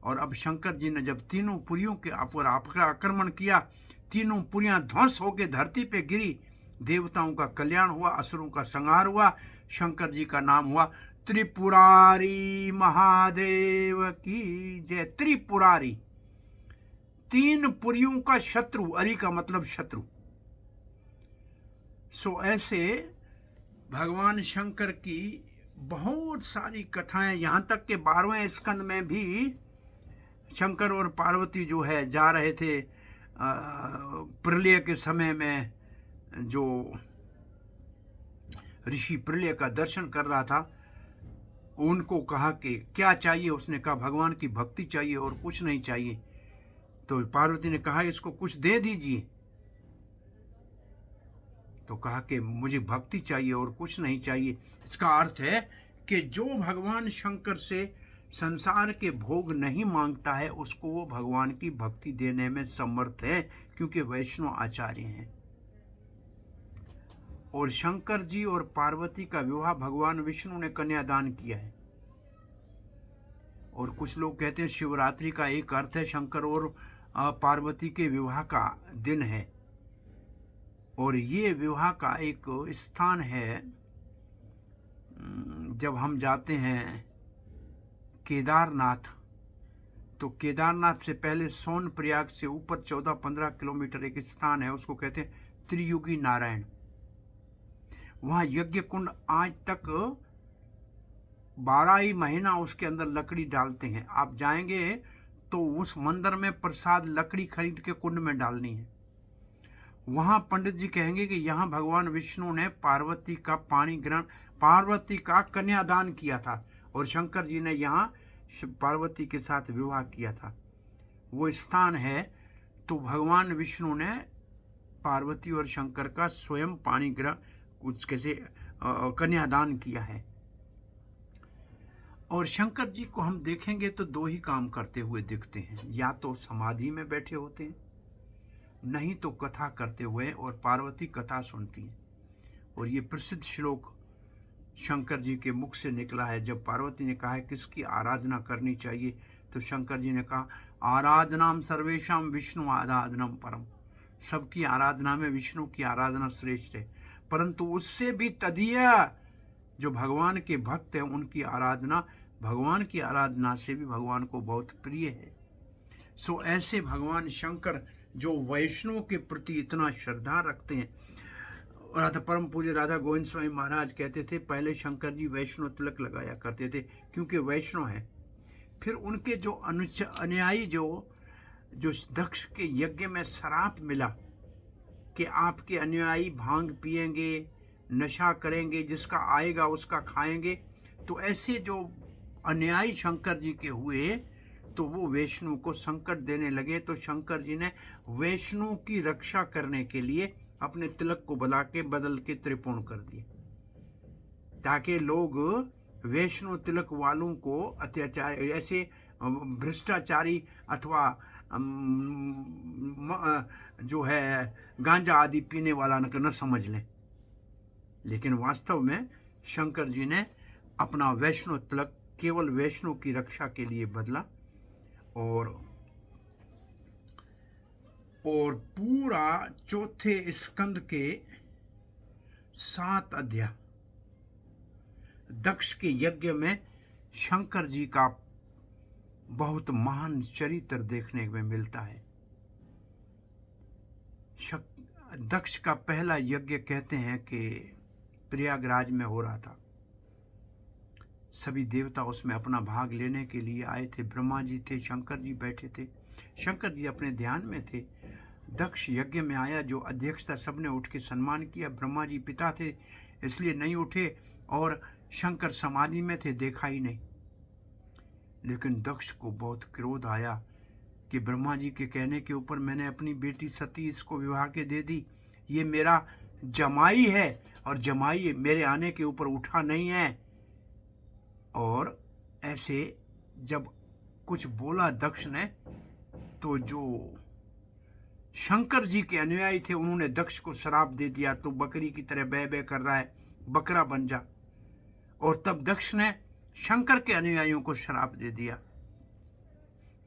और अब शंकर जी ने जब 3 पुरियों के ऊपर आक्रमण किया, 3 पुरियां ध्वंस होकर धरती पे गिरी। देवताओं का कल्याण हुआ, असुरों का संहार हुआ। शंकर जी का नाम हुआ त्रिपुरारी महादेव की जय। त्रिपुरारी, 3 पुरियों का शत्रु। अरि का मतलब शत्रु। सो ऐसे भगवान शंकर की बहुत सारी कथाएं, यहाँ तक के 12वें स्कंद में भी शंकर और पार्वती जो है जा रहे थे प्रलय के समय में। जो ऋषि प्रलय का दर्शन कर रहा था, उनको कहा कि क्या चाहिए। उसने कहा भगवान की भक्ति चाहिए और कुछ नहीं चाहिए। तो पार्वती ने कहा इसको कुछ दे दीजिए। तो कहा कि मुझे भक्ति चाहिए और कुछ नहीं चाहिए। इसका अर्थ है कि जो भगवान शंकर से संसार के भोग नहीं मांगता है, उसको वो भगवान की भक्ति देने में समर्थ है, क्योंकि वैष्णव आचार्य हैं। और शंकर जी और पार्वती का विवाह भगवान विष्णु ने कन्यादान किया है। और कुछ लोग कहते हैं शिवरात्रि का एक अर्थ है शंकर और पार्वती के विवाह का दिन है। और ये विवाह का एक स्थान है। जब हम जाते हैं केदारनाथ, तो केदारनाथ से पहले सोनप्रयाग से ऊपर 14-15 किलोमीटर एक स्थान है, उसको कहते हैं त्रियुगी नारायण। वहाँ यज्ञ कुंड आज तक 12 ही महीना उसके अंदर लकड़ी डालते हैं। आप जाएंगे तो उस मंदिर में प्रसाद लकड़ी खरीद के कुंड में डालनी है। वहाँ पंडित जी कहेंगे कि यहाँ भगवान विष्णु ने पार्वती का पाणी ग्रहण, पार्वती का कन्यादान किया था, और शंकर जी ने यहाँ पार्वती के साथ विवाह किया था। वो स्थान है। तो भगवान विष्णु ने पार्वती और शंकर का स्वयं पाणी ग्रहण कुछ कैसे कन्यादान किया है। और शंकर जी को हम देखेंगे तो 2 ही काम करते हुए दिखते हैं, या तो समाधि में बैठे होते हैं, नहीं तो कथा करते हुए, और पार्वती कथा सुनती है। और ये प्रसिद्ध श्लोक शंकर जी के मुख से निकला है। जब पार्वती ने कहा है किसकी आराधना करनी चाहिए, तो शंकर जी ने कहा आराधनाम सर्वेशम विष्णु आराधनम परम। सबकी आराधना में विष्णु की आराधना श्रेष्ठ है, परंतु उससे भी तदीय जो भगवान के भक्त हैं उनकी आराधना भगवान की आराधना से भी भगवान को बहुत प्रिय है। सो ऐसे भगवान शंकर जो वैष्णव के प्रति इतना श्रद्धा रखते हैं, राधा परम पूज्य राधा गोविंद स्वामी महाराज कहते थे पहले शंकर जी वैष्णव तिलक लगाया करते थे क्योंकि वैष्णव है। फिर उनके जो अनुयायी जो दक्ष के यज्ञ में श्राप मिला कि आपके अनुयायी भांग पिएंगे, नशा करेंगे, जिसका आएगा उसका खाएंगे, तो ऐसे जो अनुयायी शंकर जी के हुए तो वो वैष्णव को संकट देने लगे। तो शंकर जी ने वैष्णव की रक्षा करने के लिए अपने तिलक को बदल के त्रिपुण कर दिए, ताकि लोग वैष्णव तिलक वालों को अत्याचार, ऐसे भ्रष्टाचारी अथवा जो है गांजा आदि पीने वाला न समझ लें। लेकिन वास्तव में शंकर जी ने अपना वैष्णव तिलक केवल वैष्णव की रक्षा के लिए बदला और पूरा चौथे स्कंद के 7 अध्याय दक्ष के यज्ञ में शंकर जी का बहुत महान चरित्र देखने में मिलता है। दक्ष का पहला यज्ञ कहते हैं कि प्रयागराज में हो रहा था। सभी देवता उसमें अपना भाग लेने के लिए आए थे। ब्रह्मा जी थे, शंकर जी बैठे थे। शंकर जी अपने ध्यान में थे। दक्ष यज्ञ में आया, जो अध्यक्षता सबने उठ के सम्मान किया। ब्रह्मा जी पिता थे इसलिए नहीं उठे और शंकर समाधि में थे, देखा ही नहीं। लेकिन दक्ष को बहुत क्रोध आया कि ब्रह्मा जी के कहने के ऊपर मैंने अपनी बेटी सती इसको विवाह के दे दी। ये मेरा जमाई है और जमाई मेरे आने के ऊपर उठा नहीं है। और ऐसे जब कुछ बोला दक्ष ने, तो जो शंकर जी के अनुयायी थे उन्होंने दक्ष को श्राप दे दिया, तो बकरी की तरह बै बै कर रहा है, बकरा बन जा। और तब दक्ष ने शंकर के अनुयायियों को श्राप दे दिया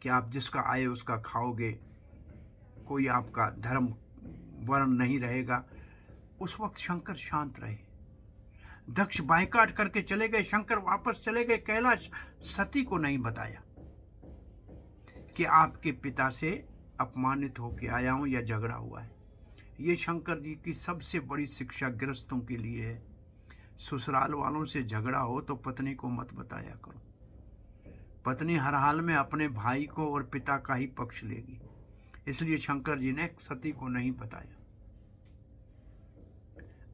कि आप जिसका आए उसका खाओगे, कोई आपका धर्म वर्ण नहीं रहेगा। उस वक्त शंकर शांत रहे। दक्ष बायकाट करके चले गए। शंकर वापस चले गए कैलाश। सती को नहीं बताया कि आपके पिता से अपमानित होके आया हूं या झगड़ा हुआ है। ये शंकर जी की सबसे बड़ी शिक्षा गृहस्थों के लिए है। ससुराल वालों से झगड़ा हो तो पत्नी को मत बताया करो। पत्नी हर हाल में अपने भाई को और पिता का ही पक्ष लेगी। इसलिए शंकर जी ने सती को नहीं बताया।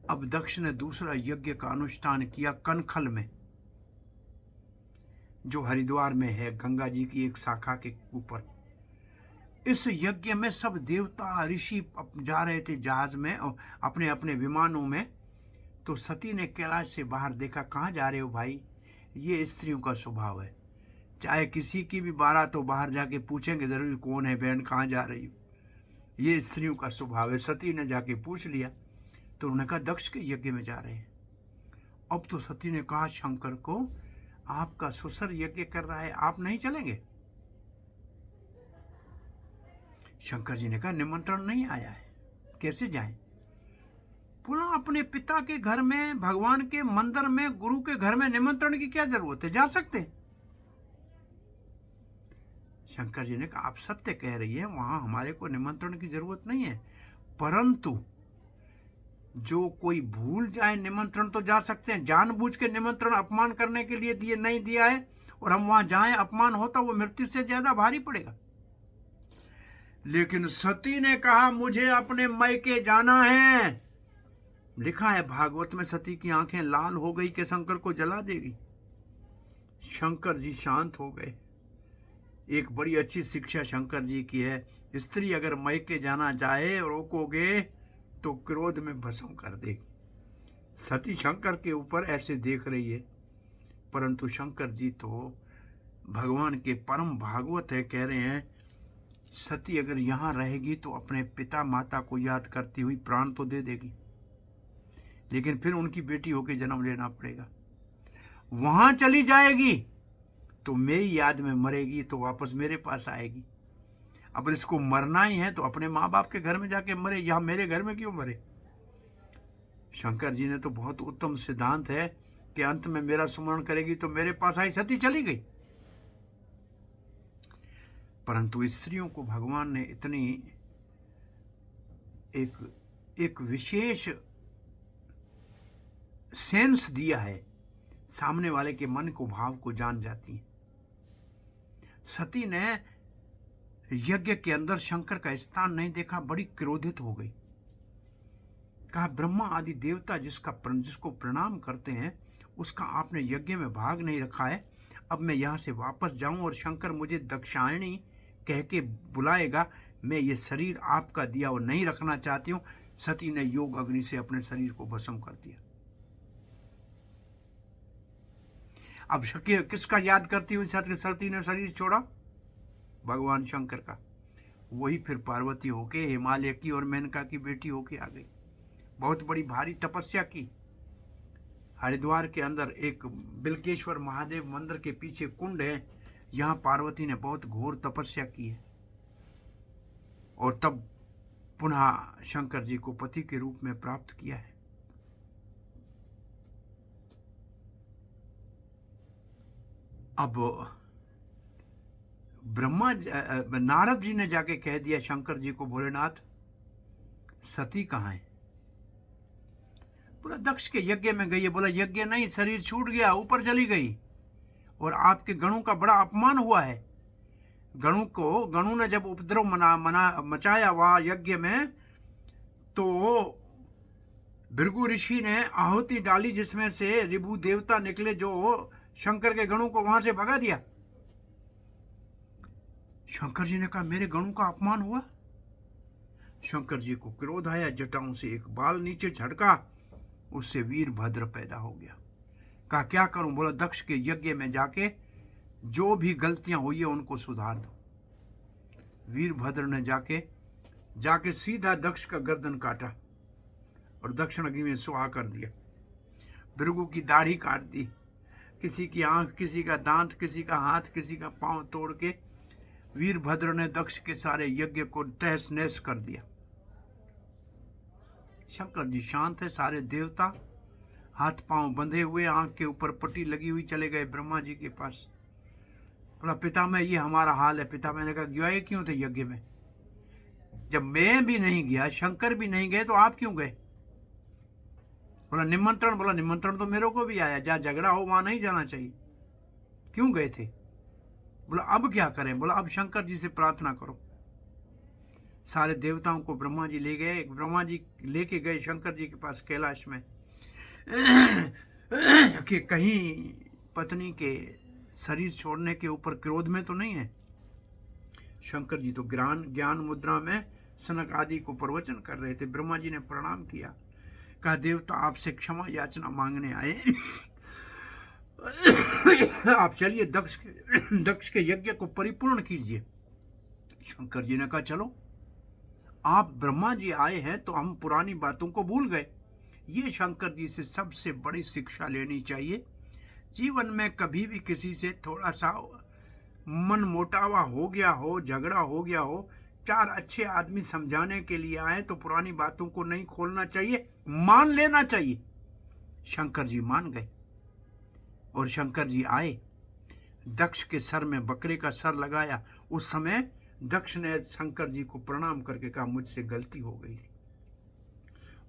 अब दक्ष ने दूसरा यज्ञ का अनुष्ठान किया कनखल में, जो हरिद्वार में है, गंगा जी की एक शाखा के ऊपर। इस यज्ञ में सब देवता ऋषि जा रहे थे जहाज में अपने अपने विमानों में। तो सती ने कैलाश से बाहर देखा, कहाँ जा रहे हो भाई? ये स्त्रियों का स्वभाव है, चाहे किसी की भी बारात तो बाहर जाके पूछेंगे जरूर कौन है बहन, कहाँ जा रही हो। ये स्त्रियों का स्वभाव है। सती ने जाके पूछ लिया तो उन्होंने कहा दक्ष के यज्ञ में जा रहे हैं। अब तो सती ने कहा शंकर को, आपका ससुर यज्ञ कर रहा है, आप नहीं चलेंगे? शंकर जी ने कहा निमंत्रण नहीं आया है, कैसे जाएं? पुनः अपने पिता के घर में, भगवान के मंदिर में, गुरु के घर में निमंत्रण की क्या जरूरत है, जा सकते। शंकर जी ने कहा आप सत्य कह रही है, वहां हमारे को निमंत्रण की जरूरत नहीं है, परंतु जो कोई भूल जाए निमंत्रण तो जा सकते हैं। जानबूझ के निमंत्रण अपमान करने के लिए नहीं दिया है और हम वहां जाएं, अपमान होता वो मृत्यु से ज्यादा भारी पड़ेगा। लेकिन सती ने कहा मुझे अपने मायके जाना है। लिखा है भागवत में, सती की आंखें लाल हो गई कि शंकर को जला देगी। शंकर जी शांत हो गए। एक बड़ी अच्छी शिक्षा शंकर जी की है, स्त्री अगर मायके जाना चाहे रोकोगे तो क्रोध में भस्म कर देगी। सती शंकर के ऊपर ऐसे देख रही है, परंतु शंकर जी तो भगवान के परम भागवत है, कह रहे हैं सती अगर यहाँ रहेगी तो अपने पिता माता को याद करती हुई प्राण तो दे देगी, लेकिन फिर उनकी बेटी होकर जन्म लेना पड़ेगा। वहां चली जाएगी तो मेरी याद में मरेगी, तो वापस मेरे पास आएगी। अब इसको मरना ही है तो अपने माँ बाप के घर में जाके मरे, यहाँ मेरे घर में क्यों मरे? शंकर जी ने तो बहुत उत्तम सिद्धांत है कि अंत में मेरा स्मरण करेगी तो मेरे पास आई। सती चली गई। परंतु स्त्रियों को भगवान ने इतनी एक विशेष सेंस दिया है, सामने वाले के मन को, भाव को जान जाती है। सती ने यज्ञ के अंदर शंकर का स्थान नहीं देखा, बड़ी क्रोधित हो गई। कहा, ब्रह्मा आदि देवता जिसको प्रणाम करते हैं उसका आपने यज्ञ में भाग नहीं रखा है। अब मैं यहाँ से वापस जाऊं और शंकर मुझे दक्षायणी कह के बुलाएगा, मैं ये शरीर आपका दिया और नहीं रखना चाहती हूँ। सती ने योग अग्नि से अपने शरीर को भस्म कर दिया। अब किसका याद करती हुई सती ने शरीर छोड़ा? भगवान शंकर का। वही फिर पार्वती होके हिमालय की और मेनका की बेटी होके आ गई। बहुत बड़ी भारी तपस्या की। हरिद्वार के अंदर एक बिल्केश्वर महादेव मंदिर के पीछे कुंड है, यहाँ पार्वती ने बहुत घोर तपस्या की है और तब पुनः शंकर जी को पति के रूप में प्राप्त किया है। अब नारद जी ने जाके कह दिया शंकर जी को, भोलेनाथ सती कहाँ है? बोला दक्ष के यज्ञ में गई है। बोला यज्ञ नहीं, शरीर छूट गया, ऊपर चली गई और आपके गणों का बड़ा अपमान हुआ है। गणों ने जब उपद्रव मचाया वहां यज्ञ में, तो भृगु ऋषि ने आहुति डाली जिसमें से ऋभु देवता निकले जो शंकर के गणों को वहां से भगा दिया। शंकर जी ने कहा मेरे गणों का अपमान हुआ। शंकर जी को क्रोध आया, जटाओं से एक बाल नीचे झटका, उससे वीरभद्र पैदा हो गया। कहा क्या करूं? बोला दक्ष के यज्ञ में जाके जो भी गलतियां हुई है उनको सुधार दो। वीरभद्र ने जाके सीधा दक्ष का गर्दन काटा और दक्षिण अग्नि में सुहा कर दिया। भृगु की दाढ़ी काट दी, किसी की आंख, किसी का दांत, किसी का हाथ, किसी का पांव तोड़ के वीरभद्र ने दक्ष के सारे यज्ञ को तहस नहस कर दिया। शंकर जी शांत है, सारे देवता हाथ पांव बंधे हुए, आंख के ऊपर पट्टी लगी हुई चले गए ब्रह्मा जी के पास। बोला पितामह ये हमारा हाल है। पितामह ने कहा गए क्यों थे यज्ञ में? जब मैं भी नहीं गया, शंकर भी नहीं गए, तो आप क्यों गए? बोला निमंत्रण। बोला निमंत्रण तो मेरे को भी आया, जहाँ झगड़ा हो वहां नहीं जाना चाहिए, क्यों गए थे? बोला अब क्या करें? बोला अब शंकर जी से प्रार्थना करो। सारे देवताओं को ब्रह्मा जी ले गए। ब्रह्मा जी लेके गए शंकर जी के पास कैलाश में कि कहीं पत्नी के शरीर छोड़ने के ऊपर क्रोध में तो नहीं है। शंकर जी तो ज्ञान मुद्रा में सनक आदि को प्रवचन कर रहे थे। ब्रह्मा जी ने प्रणाम किया, कहा देवता आपसे क्षमा याचना मांगने आए आप चलिए दक्ष के यज्ञ को परिपूर्ण कीजिए। शंकर जी ने कहा चलो, आप ब्रह्मा जी आए हैं तो हम पुरानी बातों को भूल गए। ये शंकर जी से सबसे बड़ी शिक्षा लेनी चाहिए। जीवन में कभी भी किसी से थोड़ा सा मन मोटावा हो गया हो, झगड़ा हो गया हो, चार अच्छे आदमी समझाने के लिए आए तो पुरानी बातों को नहीं खोलना चाहिए, मान लेना चाहिए। शंकर जी मान गए और शंकर जी आए, दक्ष के सर में बकरे का सर लगाया। उस समय दक्ष ने शंकर जी को प्रणाम करके कहा मुझसे गलती हो गई थी।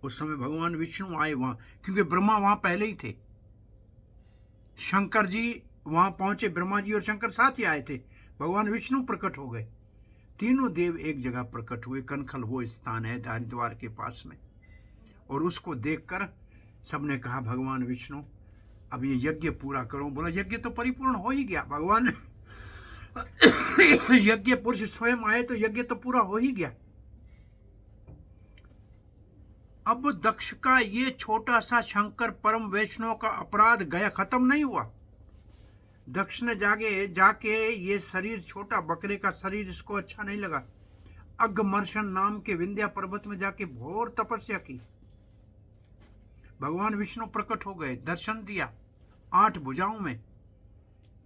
उस समय भगवान विष्णु आए वहां, क्योंकि ब्रह्मा वहां पहले ही थे। शंकर जी वहां पहुंचे, ब्रह्मा जी और शंकर साथ ही आए थे। भगवान विष्णु प्रकट हो गए, तीनों देव एक जगह प्रकट हुए। कनखल वो स्थान है हरिद्वार के पास में, और उसको देखकर सबने कहा भगवान विष्णु अब ये यज्ञ पूरा करो। बोला यज्ञ तो परिपूर्ण हो ही गया भगवान यज्ञ पुरुष स्वयं आए तो यज्ञ तो पूरा हो ही गया। अब दक्ष का ये छोटा सा शंकर परम वैष्णव का अपराध गया, खत्म नहीं हुआ। दक्ष ने जाके ये शरीर, छोटा बकरे का शरीर, इसको अच्छा नहीं लगा। अघमर्षण नाम के विंध्या पर्वत में जाके घोर तपस्या की। भगवान विष्णु प्रकट हो गए, दर्शन दिया 8 भुजाओं में।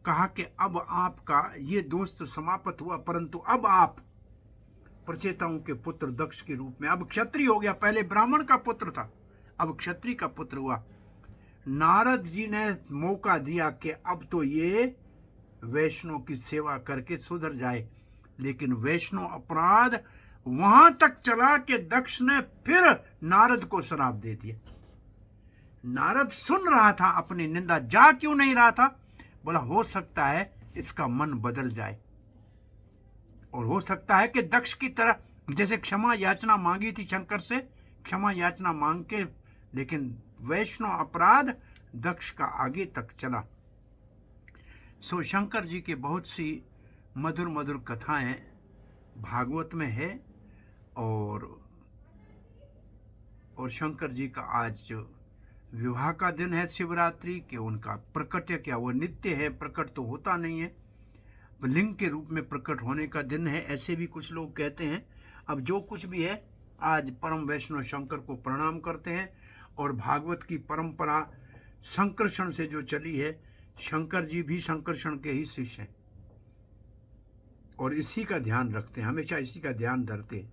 कहा कि अब आपका ये दोस्त समाप्त हुआ, परंतु अब आप प्रचेताओं के पुत्र दक्ष के रूप में अब क्षत्रिय हो गया। पहले ब्राह्मण का पुत्र था, अब क्षत्रिय का पुत्र हुआ। नारद जी ने मौका दिया कि अब तो ये वैष्णव की सेवा करके सुधर जाए, लेकिन वैष्णव अपराध वहां तक चला कि दक्ष ने फिर नारद को श्राप दे दिया। नारद सुन रहा था अपनी निंदा, जा क्यों नहीं रहा था? बोला हो सकता है इसका मन बदल जाए, और हो सकता है कि दक्ष की तरह जैसे क्षमा याचना मांगी थी शंकर से, क्षमा याचना मांग के, लेकिन वैष्णव अपराध दक्ष का आगे तक चला। सो शंकर जी की बहुत सी मधुर मधुर कथाएं भागवत में है, और शंकर जी का आज विवाह का दिन है शिवरात्रि के, उनका प्रकट क्या वो नित्य है, प्रकट तो होता नहीं है, लिंग के रूप में प्रकट होने का दिन है, ऐसे भी कुछ लोग कहते हैं। अब जो कुछ भी है, आज परम वैष्णव शंकर को प्रणाम करते हैं, और भागवत की परंपरा संकर्षण से जो चली है, शंकर जी भी संकर्षण के ही शिष्य हैं, और इसी का ध्यान रखते हैं, हमेशा इसी का ध्यान धरते हैं।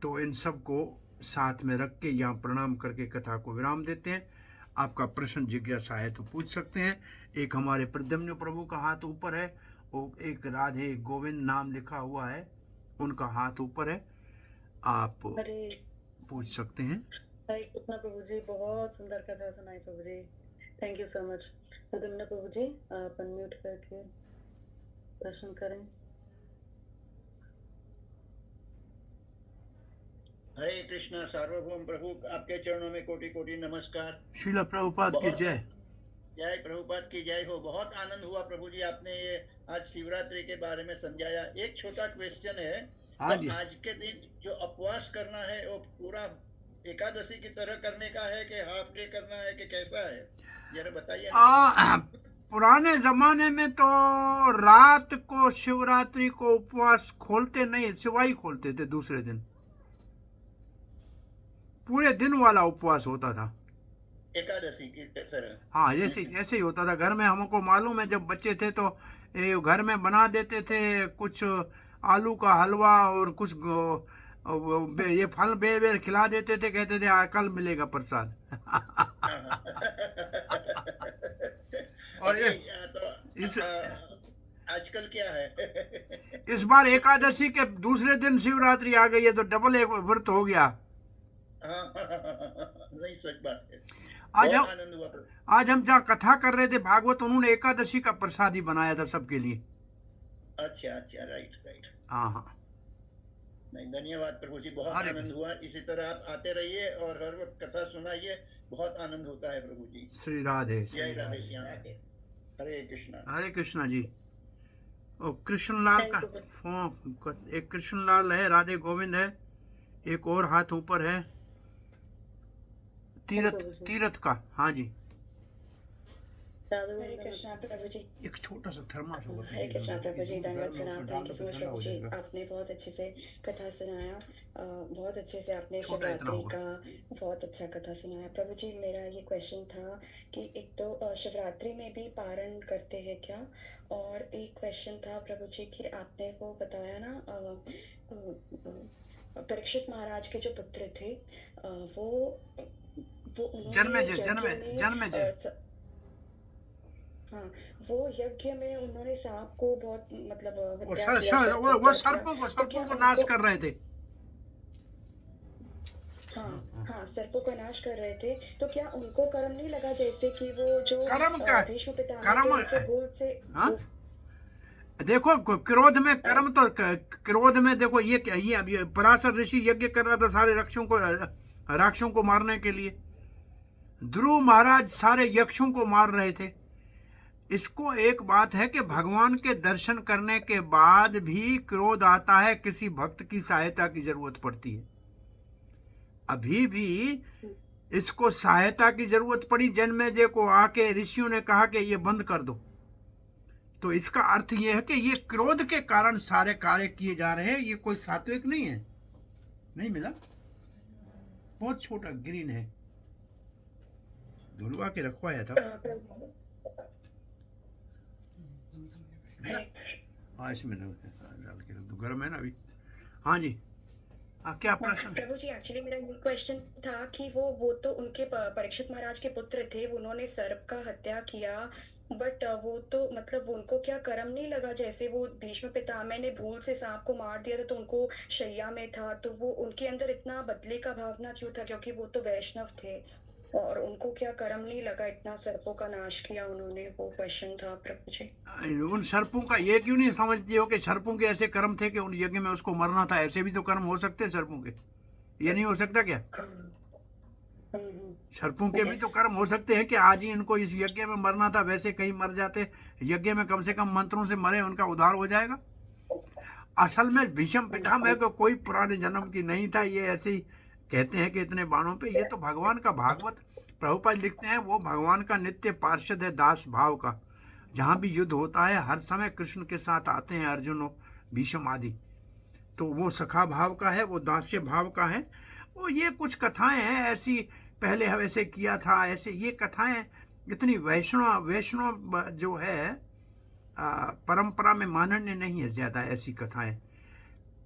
तो इन सब को साथ में रख के यहाँ प्रणाम करके कथा को विराम देते हैं। आपका प्रश्न जिज्ञासा है तो पूछ सकते हैं। एक हमारे प्रद्युम्न प्रभु का हाथ ऊपर है, और एक राधे गोविंद नाम लिखा हुआ है, उनका हाथ ऊपर है, आप पूछ सकते हैं। हरे कृष्णा प्रभु जी, बहुत सुंदर कथा सुनाई प्रभु जी, thank you so much. Pradyumna प्रभु जी, आप अनम्यूट करके प्रश्न करें। हरे कृष्णा सार्वभौम प्रभु, आपके चरणों में कोटि कोटि नमस्कार। श्रील प्रभुपाद की जय। जय प्रभुपाद की जय हो। बहुत आनंद हुआ प्रभु जी, आपने ये आज शिवरात्रि के बारे में समझाया। एक छोटा क्वेश्चन है, तो आज के दिन जो उपवास करना है वो पूरा एकादशी की तरह करने का है कि हाफ डे करना है कि कैसा है, जरा बताइए। पुराने जमाने में तो रात को शिवरात्रि को उपवास खोलते नहीं, सिवाय खोलते थे दूसरे दिन, पूरे दिन वाला उपवास होता था एकादशी की तरह। हाँ, ऐसे ही होता था। घर में हमको मालूम है, जब बच्चे थे तो ये घर में बना देते थे, कुछ आलू का हलवा और कुछ ये फल बेर खिला देते थे, कहते थे कल मिलेगा प्रसाद। और ये इस आजकल क्या है? इस बार एकादशी के दूसरे दिन शिवरात्रि आ गई है, तो डबल एक व्रत हो गया। नहीं, सच बात है। आज हम जहाँ कथा कर रहे थे भागवत, उन्होंने एकादशी का प्रसाद ही बनाया था सबके लिए। अच्छा, राइट। हाँ। नहीं, धन्यवाद प्रभु जी, बहुत आनंद हुआ। इसी तरह आप आते रहिए और हर वक्त कथा सुनाइए, बहुत आनंद होता है प्रभु जी। श्री राधे। जय राधे श्याम। हरे कृष्णा। हरे कृष्णा जी। ओ कृष्णलाल का एक कृष्णलाल है, राधे गोविंद है, एक और हाथ ऊपर है तीरथ का। हाँ जी। हरे कृष्णा प्रभु जी। एक छोटा सा थर्मास होगा। हरे कृष्णा प्रभु जी, धन्यवाद प्रणाम, थैंक यू सो मच प्रभु जी, आपने बहुत अच्छे से कथा सुनाया, बहुत अच्छे से आपने शिवरात्रि का बहुत अच्छा कथा सुनाया प्रभु जी। मेरा ये क्वेश्चन था कि एक तो शिवरात्रि में भी पारण करते हैं क्या, और एक क्वेश्चन था प्रभु जी कि आपने वो बताया ना, परीक्षित महाराज के जो पुत्र थे, वो जन्मेजय। हाँ, वो यज्ञ में उन्होंने सांप को बहुत मतलब वो सर्पों को नाश कर रहे थे। हाँ, सर्पों का नाश कर रहे थे, तो क्या उनको कर्म नहीं लगा जैसे कि वो जो भीष्म पितामह के भूल से? देखो क्रोध में कर्म, तो क्रोध में देखो ये अभी पराशर ऋषि यज्ञ कर रहा था सारे राक्षसों को मारने के लिए। ध्रुव महाराज सारे यक्षों को मार रहे थे। इसको एक बात है कि भगवान के दर्शन करने के बाद भी क्रोध आता है, किसी भक्त की सहायता की जरूरत पड़ती है। अभी भी इसको सहायता की जरूरत पड़ी, जन्मेजय को आके ऋषियों ने कहा कि ये बंद कर दो। तो इसका अर्थ ये है कि ये क्रोध के कारण सारे कार्य किए जा रहे हैं, ये कोई सात्विक नहीं है। नहीं मिला, बहुत छोटा ग्रीन है, धुलवा के रखवाया था। हाँ, इसमें डाल के रख दो, गर्म है ना अभी। हाँ जी, क्या प्रश्न? प्रभु जी, एक्चुअली मेरा ये क्वेश्चन था कि वो तो उनके परीक्षित महाराज के पुत्र थे, उन्होंने सर्प का हत्या किया, बट वो तो मतलब उनको क्या कर्म नहीं लगा जैसे वो भीष्म पितामह ने भूल से सांप को मार दिया था, तो उनको शैया में था, तो वो उनके अंदर इतना बदले का भावना क्यों था? क्योंकि वो तो वैष्णव थे, और उनको क्या कर्म नहीं लगा, इतना सर्पों का नाश किया उन्होंने, वो क्वेश्चन था प्रभु जी। उन सर्पों का ये क्यों नहीं समझती हो कि सर्पों के ऐसे कर्म थे कि उन यज्ञ में उसको मरना था? ऐसे भी तो कर्म हो सकते हैं सर्पों के, ये नहीं हो सकता क्या? सर्पों के भी तो कर्म हो सकते हैं कि आज ही इनको इस यज्ञ में मरना था, वैसे कहीं मर जाते, यज्ञ में कम से कम मंत्रों से मरे, उनका उद्धार हो जाएगा। असल में भीष्म पितामह को कोई पुराने जन्म की नहीं था, ये ऐसे ही कहते हैं कि इतने बाणों पे। ये तो भगवान का भागवत प्रभुपाद लिखते हैं, वो भगवान का नित्य पार्षद है, दास भाव का। जहाँ भी युद्ध होता है हर समय कृष्ण के साथ आते हैं अर्जुन और भीष्म आदि, तो वो सखा भाव का है, वो दास्य भाव का है। वो ये कुछ कथाएं हैं ऐसी, पहले वैसे किया था ऐसे, ये कथाएं इतनी वैष्णव जो है परंपरा में माननीय नहीं है ज्यादा ऐसी कथाएं।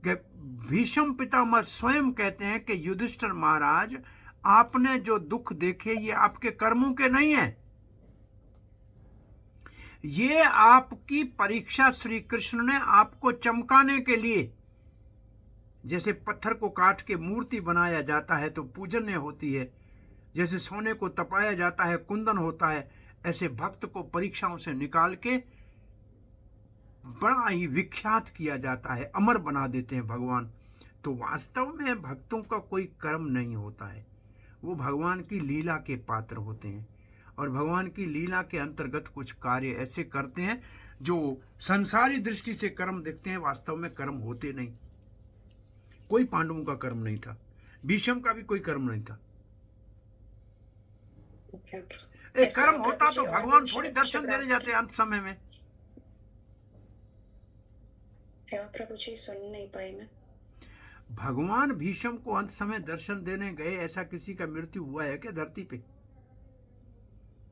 भीष्म पितामह स्वयं कहते हैं कि युधिष्ठिर महाराज, आपने जो दुख देखे ये आपके कर्मों के नहीं है, ये आपकी परीक्षा श्री कृष्ण ने आपको चमकाने के लिए। जैसे पत्थर को काट के मूर्ति बनाया जाता है तो पूजनीय होती है, जैसे सोने को तपाया जाता है कुंदन होता है, ऐसे भक्त को परीक्षाओं से निकाल के बड़ा ही विख्यात किया जाता है, अमर बना देते हैं भगवान। तो वास्तव में भक्तों का कोई कर्म नहीं होता है, वो भगवान की लीला के पात्र होते हैं, और भगवान की लीला के अंतर्गत कुछ कार्य ऐसे करते हैं जो संसारी दृष्टि से कर्म दिखते हैं, वास्तव में कर्म होते नहीं। कोई पांडवों का कर्म नहीं था, भीष्म का भी कोई कर्म नहीं था। एक कर्म होता तो भगवान थोड़ी दर्शन देने जाते अंत समय में। क्या प्रभु जी, सुन नहीं पाई मैं। भगवान भीष्म को अंत समय दर्शन देने गए, ऐसा किसी का मृत्यु हुआ है क्या धरती पे?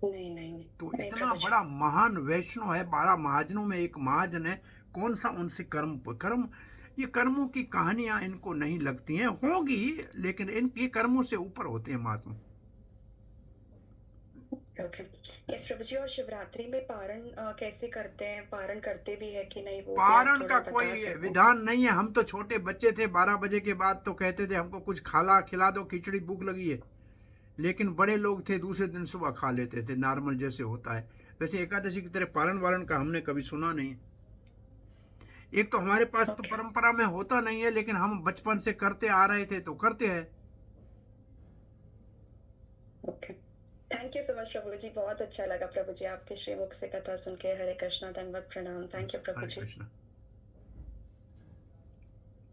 नहीं। तो इतना बड़ा महान वैष्णव है, 12 महाजनों में एक महाजन है, कौन सा उनसे कर्म ये कर्मों की कहानियां इनको नहीं लगती हैं, होंगी लेकिन इनके कर्मों से ऊपर होते हैं महात्मा। यस प्रभु जी, और शिवरात्रि में पारण कैसे करते हैं? पारण करते भी है कि नहीं? वो पारण का कोई विधान नहीं है। हम तो छोटे बच्चे थे, 12 बजे के बाद तो कहते थे हमको कुछ खिला दो, खिचड़ी भूख लगी है। लेकिन बड़े लोग थे दूसरे दिन सुबह खा लेते थे, नॉर्मल जैसे होता है। वैसे एकादशी की तरह पारण वारण का हमने कभी सुना नहीं। एक तो हमारे पास तो परंपरा में होता नहीं है, लेकिन हम बचपन से करते आ रहे थे तो करते हैं। थैंक यू सो मच प्रभु जी, बहुत अच्छा लगा प्रभु जी आपके श्रीमुख से कथा सुन के। हरे कृष्णा, धन्यवाद, प्रणाम। थैंक यू प्रभु जी।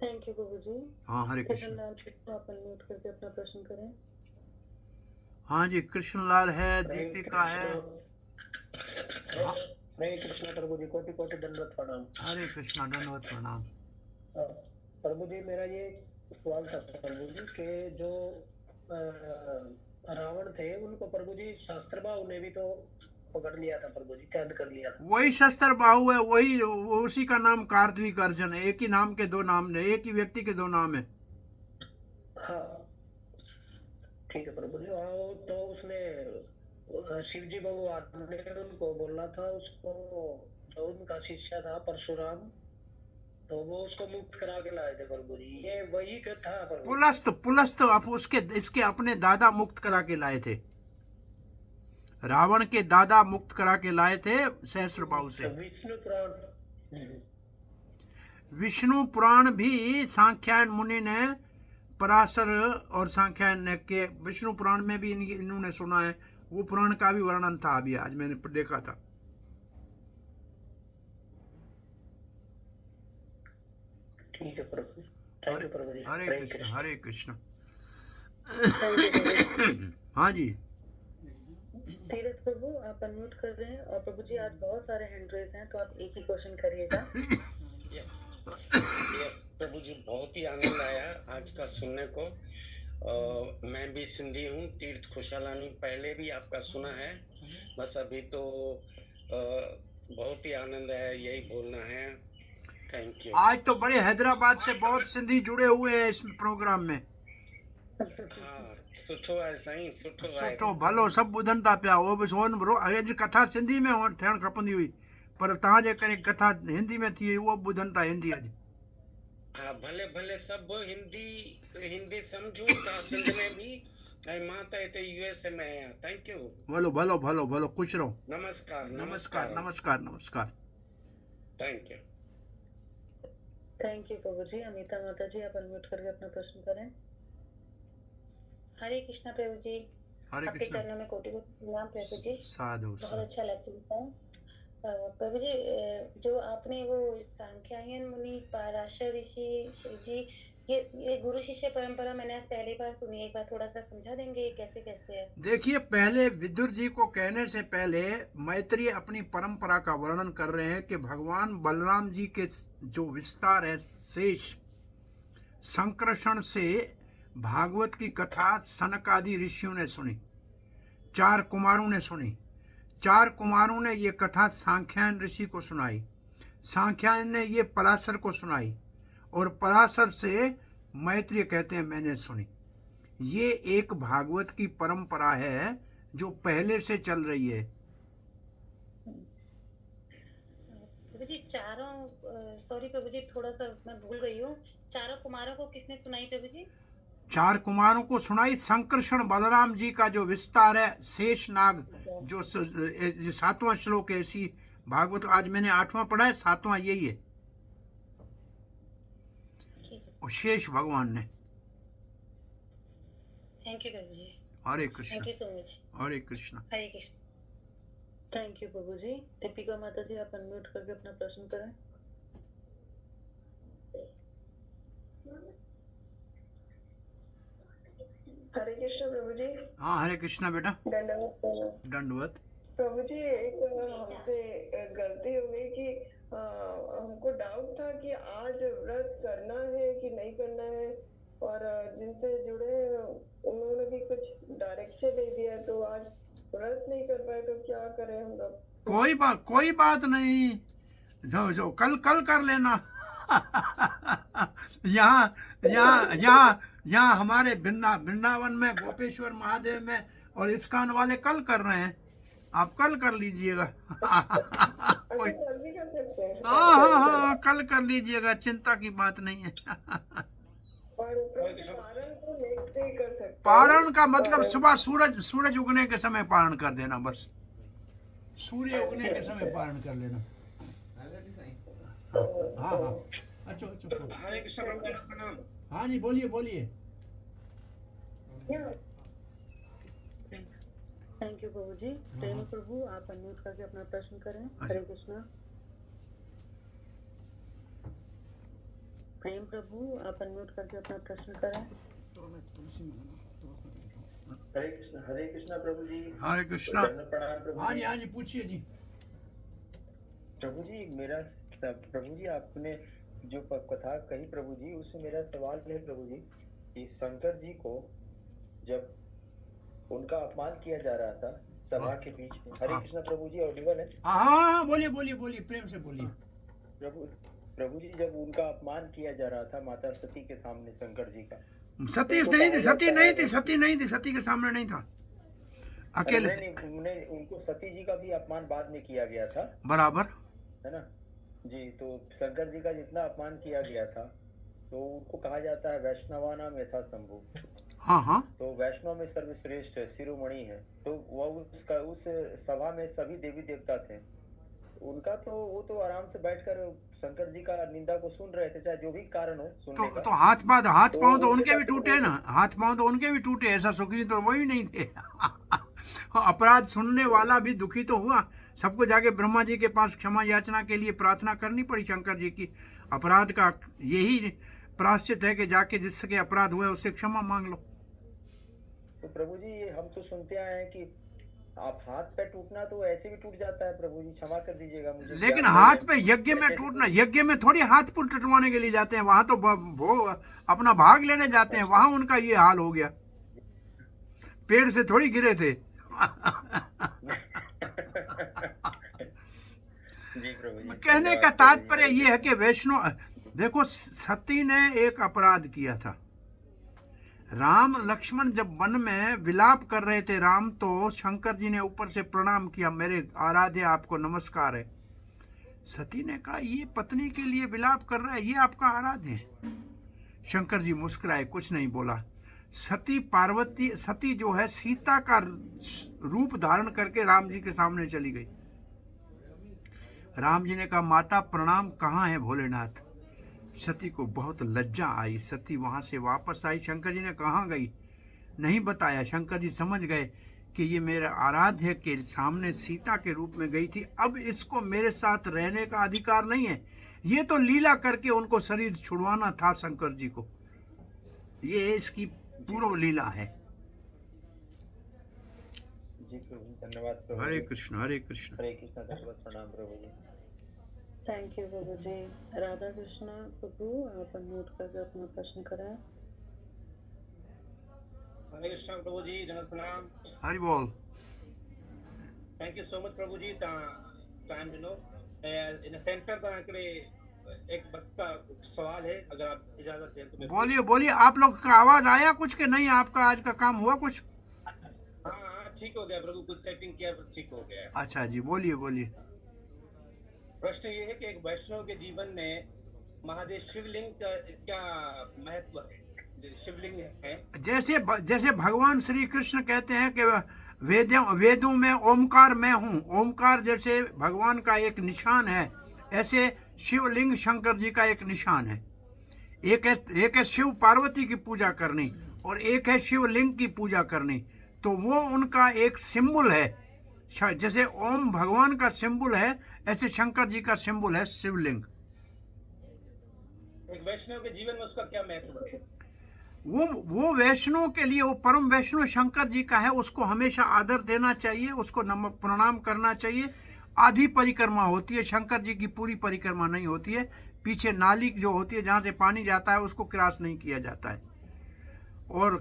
थैंक यू प्रभु जी। हाँ, हरे कृष्ण। आप अनम्यूट करके अपना प्रश्न करें। हाँ जी, कृष्णलाल है, दीपिका है। हरे कृष्णा प्रभु जी, कोटि कोटि दंडवत प्रणाम। हरे कृष्णा, दंडवत प्रणाम। प्रभु जी, मेरा ये सवाल था प्रभु जी के जो रावण थे उनको प्रभु जी शास्त्र बाहु ने भी तो पकड़ लिया था प्रभु जी, कैद कर लिया था। वही शस्त्र बाहु है, वही उसी का नाम कार्तविक अर्जुन है। एक ही नाम के दो नाम ने, एक ही व्यक्ति के दो नाम है। हाँ ठीक है प्रभु जी। तो उसने शिव जी भगवान ने उनको बोला था, उसको जो उनका शिष्य था परशुराम, तो वो उसको मुक्त करा के लाए थे प्रभु जी। ये वही था पुलस्त आप इसके अपने दादा मुक्त करा के लाए थे। रावण के दादा मुक्त करा के लाए थे सहस्त्रबाहु से। विष्णु पुराण भी सांख्यायन मुनि ने, पराशर और सांख्यायन के, विष्णु पुराण में भी इन्होंने सुना है। वो पुराण का भी वर्णन था, अभी आज मैंने देखा था। ठीक है प्रभु, थैंक यू प्रभु जी। हरे कृष्ण, हरे कृष्ण। हाँ जी तीरथ प्रभु, आप अनम्यूट कर रहे हैं। और प्रभु जी आज बहुत सारे हैंड रेज हैं, तो आप एक ही क्वेश्चन करिएगा। यस प्रभु जी, बहुत ही आनंद आया आज का सुनने को। मैं भी सिंधी हूँ, तीर्थ खुशालानी, पहले भी आपका सुना है, बस अभी तो बहुत ही आनंद है, यही बोलना है। Thank you. आज तो बड़े हैदराबाद से बहुत सिंधी जुड़े हुए हैं इस प्रोग्राम में। हाँ, सुठो है साईं, सुठो भलो, सब ॿुधनि था पिया। उहो बि सोन अॼु कथा सिंधी में थियणु खपंदी हुई, पर तव्हांजे करे कथा हिंदी में थी, उहो ॿुधनि था हिंदी अॼु। हाँ, भले भले सब हिंदी समझूं था सिंध में भी, माता इथे यूएसए में आया। Thank you. भलो भलो भलो भलो, खुश रहो। नमस्कार नमस्कार नमस्कार नमस्कार। Thank you. थैंक यू प्रभु जी। अमिता माता जी, आप अनम्यूट करके अपना प्रश्न करें। हरे कृष्णा प्रभु जी। हरे आपके कृष्ण। चरणों में कोटि कोटि प्रणाम प्रभु जी। साधु बहुत साधु। अच्छा लेक्चर था प्रभु जी। जो आपने वो सांख्यायन मुनि पराशर ऋषि शिव जी, ये गुरु शिष्य परंपरा मैंने आज पहली बार सुनी। एक बार थोड़ा सा समझा देंगे ये कैसे कैसे है? देखिए, पहले विदुर जी को कहने से पहले मैत्रेय अपनी परंपरा का वर्णन कर रहे हैं कि भगवान बलराम जी के जो विस्तार है शेष संकर्षण से भागवत की कथा सनक आदि ऋषियों ने सुनी, 4 कुमारों ने सुनी। 4 कुमारों ने ये कथा सांख्यायन ऋषि को सुनाई, सांख्यायन ने ये पराशर को सुनाई, और पराशर से मैत्रेय कहते हैं मैंने सुनी। ये एक भागवत की परंपरा है जो पहले से चल रही है। प्रभु जी चारों, सॉरी प्रभु जी थोड़ा सा मैं भूल गई हूँ, चारों कुमारों को किसने सुनाई प्रभु जी? 4 कुमारों को सुनाई संकर्षण बलराम जी का जो विस्तार है शेष नाग, जो 7वां श्लोक है। ऐसी भागवत आज मैंने 8वां पढ़ा है, 7वां यही है। और शेष भगवान ने। थैंक यू प्रभु जी। हरे Krishna. Thank you so much. हरे कृष्ण। हरे कृष्ण। थैंक यू प्रभु जी। दीपिका माता जी, आप अनम्यूट करके अपना प्रश्न करें। हरे कृष्ण प्रभु जी। हाँ हरे कृष्ण बेटा। दंडवत दंडवत। प्रभु जी। एक हमसे गलती हो गई कि हमको डाउट था कि आज व्रत करना है कि नहीं करना है, और जिनसे जुड़े उन्होंने भी कुछ डायरेक्शन दे दिया, तो आज व्रत नहीं कर पाए, तो क्या करें हम लोग? कोई बात नहीं, जो कल कर लेना। यहाँ हमारे वृंदावन में गोपेश्वर महादेव में और इस्कॉन वाले कल कर रहे हैं, आप कल कर लीजिएगा। कोई कल भी कर सकते हैं? हाँ कल कर लीजिएगा, चिंता की बात नहीं है। और पारण तो नेक्स्ट डे कर सकते हैं? पारण का मतलब सुबह सूरज उगने के समय पारण कर देना, बस सूर्य उगने के समय पारण कर लेना। हाँ अच्छा। हरे कृष्ण प्रभु जी प्रणाम। हाँ जी बोलिए। थैंक यू प्रभु जी। प्रेम प्रभु, आप अनम्यूट करके अपना प्रश्न करें। हरे कृष्णा। प्रेम प्रभु, आप अनम्यूट करके अपना प्रश्न करें। हरे कृष्णा प्रभु जी। हरे कृष्णा। प्रणाम प्रभु हाँ जी पूछिए जी। प्रभु जी मेरा प्रभु जी आपने जो कथा कही प्रभु जी, उसमें मेरा सवाल है प्रभु जी कि शंकर जी को जब उनका अपमान किया जा रहा था सभा के बीच में। हरे कृष्णा प्रभु जी, ऑडिबल है? हाँ बोलिए प्रेम से बोलिए। प्रभु जी जब उनका अपमान किया जा रहा था माता सती के सामने शंकर जी का, सती नहीं थी, सती के सामने नहीं था, अकेले। नहीं, उनको सती जी का भी अपमान बाद में किया गया था, बराबर है ना जी। तो शंकर जी का जितना अपमान किया गया था, तो उनको कहा जाता है वैष्णवानाम यथा शंभु। हाँ तो वैष्णव में सर्वश्रेष्ठ है, शिरोमणि है। तो वह उस सभा में सभी देवी देवता थे। उनका तो वो तो आराम से बैठकर शंकर जी का निंदा को सुन रहे थे, चाहे जो भी कारण हो सुनने का। तो हाथ पांव तो उनके भी टूटे ना, हाथ पांव तो उनके भी टूटे। ऐसा सुखी तो वही नहीं थे। अपराध सुनने वाला भी दुखी तो हुआ। सबको जाके ब्रह्मा जी के पास क्षमा याचना के लिए प्रार्थना करनी पड़ी शंकर जी की। अपराध का यही प्रायश्चित है कि जाके जिसके अपराध हुए उससे क्षमा मांग लो। तो प्रभु जी हम तो सुनते आए हैं कि आप हाथ पे टूटना तो ऐसे भी टूट जाता है प्रभु जी, क्षमा कर दीजिएगा मुझे। लेकिन हाथ पे यज्ञ में टूटना, यज्ञ में थोड़ी हाथ पुल टटवाने के लिए जाते हैं, वहां तो वो अपना भाग लेने जाते हैं। वहां उनका ये हाल हो गया, पेड़ से थोड़ी गिरे थे। जी प्रभु जी। कहने का तात्पर्य ये है कि वैष्णव देखो, सती ने एक अपराध किया था। राम लक्ष्मण जब वन में विलाप कर रहे थे राम, तो शंकर जी ने ऊपर से प्रणाम किया, मेरे आराध्य आपको नमस्कार है। सती ने कहा ये पत्नी के लिए विलाप कर रहा है, ये आपका आराध्य है। शंकर जी मुस्कुराए, कुछ नहीं बोला। सती पार्वती, सती जो है सीता का रूप धारण करके राम जी के सामने चली गई। राम जी ने कहा माता प्रणाम, कहाँ है भोलेनाथ। सती को बहुत लज्जा आई, सती वहां से वापस आई। शंकर जी ने कहाँ गई नहीं बताया। शंकर जी समझ गए कि ये मेरे आराध्य के सामने सीता के रूप में गई थी, अब इसको मेरे साथ रहने का अधिकार नहीं है। ये तो लीला करके उनको शरीर छुड़वाना था शंकर जी को, ये इसकी पूर्व लीला है। जी प्रभु, धन्यवाद प्रभु। हरे कृष्ण हरे कृष्ण। हरे कृष्ण, धन्यवाद, प्रणाम प्रभु जी। थैंक यू प्रभु जी। राधा कृष्ण प्रभु, आप अनम्यूट करके अपना प्रश्न कराएं। हरे कृष्ण प्रभु जी, जगत प्रणाम। हरि बोल। थैंक यू सो मच प्रभु जी। Time you know in centre का एक वक्त का सवाल है, अगर आप इजाजत दें तो। बोलिए बोलिए, आप लोग का आवाज आया कुछ के नहीं? आपका आज का काम हुआ कुछ? हाँ ठीक हो गया प्रभु, कुछ सेटिंग किया बस ठीक हो गया। अच्छा जी, बोलिए बोलिए। प्रश्न ये है कि एक वैष्णव के जीवन में महादेव शिवलिंग का क्या महत्व है? शिवलिंग है जैसे भगवान श्री कृष्ण कहते हैं कि वेदों में ओमकार मैं हूँ, ओमकार जैसे भगवान का एक निशान है, ऐसे शिवलिंग शंकर जी का एक निशान है। एक है शिव पार्वती की पूजा करनी और एक है शिवलिंग की पूजा करनी, तो वो उनका एक सिंबल है। जैसे ओम भगवान का सिंबल है, ऐसे शंकर जी का सिंबल है शिवलिंग। एक वैष्णव के जीवन में उसका क्या महत्व है? वो वैष्णव के लिए, वो परम वैष्णव शंकर जी का है, उसको हमेशा आदर देना चाहिए, उसको प्रणाम करना चाहिए। आधी परिक्रमा होती है, शंकर जी की पूरी परिक्रमा नहीं होती है। पीछे नाली जो होती है जहाँ से पानी जाता है उसको क्रॉस नहीं किया जाता है। और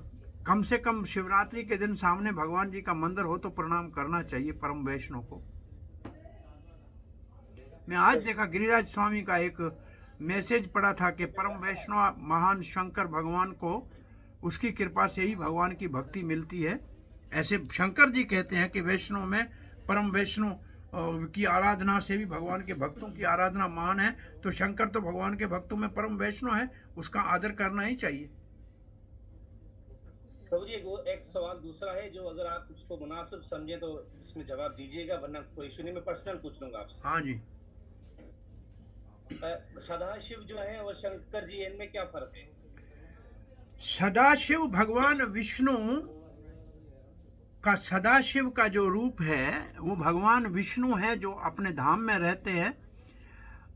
कम से कम शिवरात्रि के दिन सामने भगवान जी का मंदिर हो तो प्रणाम करना चाहिए परम वैष्णव को। मैं आज देखा गिरिराज स्वामी का एक मैसेज पढ़ा था कि परम वैष्णव महान शंकर भगवान को उसकी कृपा से ही भगवान की भक्ति मिलती है। ऐसे शंकर जी कहते हैं कि वैष्णव में परम वैष्णव की आराधना से भी भगवान के भक्तों की आराधना महान है। तो शंकर तो भगवान के भक्तों में परम वैष्णव है, उसका आदर करना ही चाहिए। प्रभु जी एक सवाल दूसरा है, जो अगर आप उसको मुनासिब समझे तो इसमें जवाब दीजिएगा, वरना कोई इशू नहीं, मैं पर्सनल पूछ लूंगा आपसे। हाँ जी। सदाशिव जो है और शंकर जी, इनमें क्या फर्क है? सदाशिव भगवान विष्णु का, सदाशिव का जो रूप है वो भगवान विष्णु है जो अपने धाम में रहते हैं।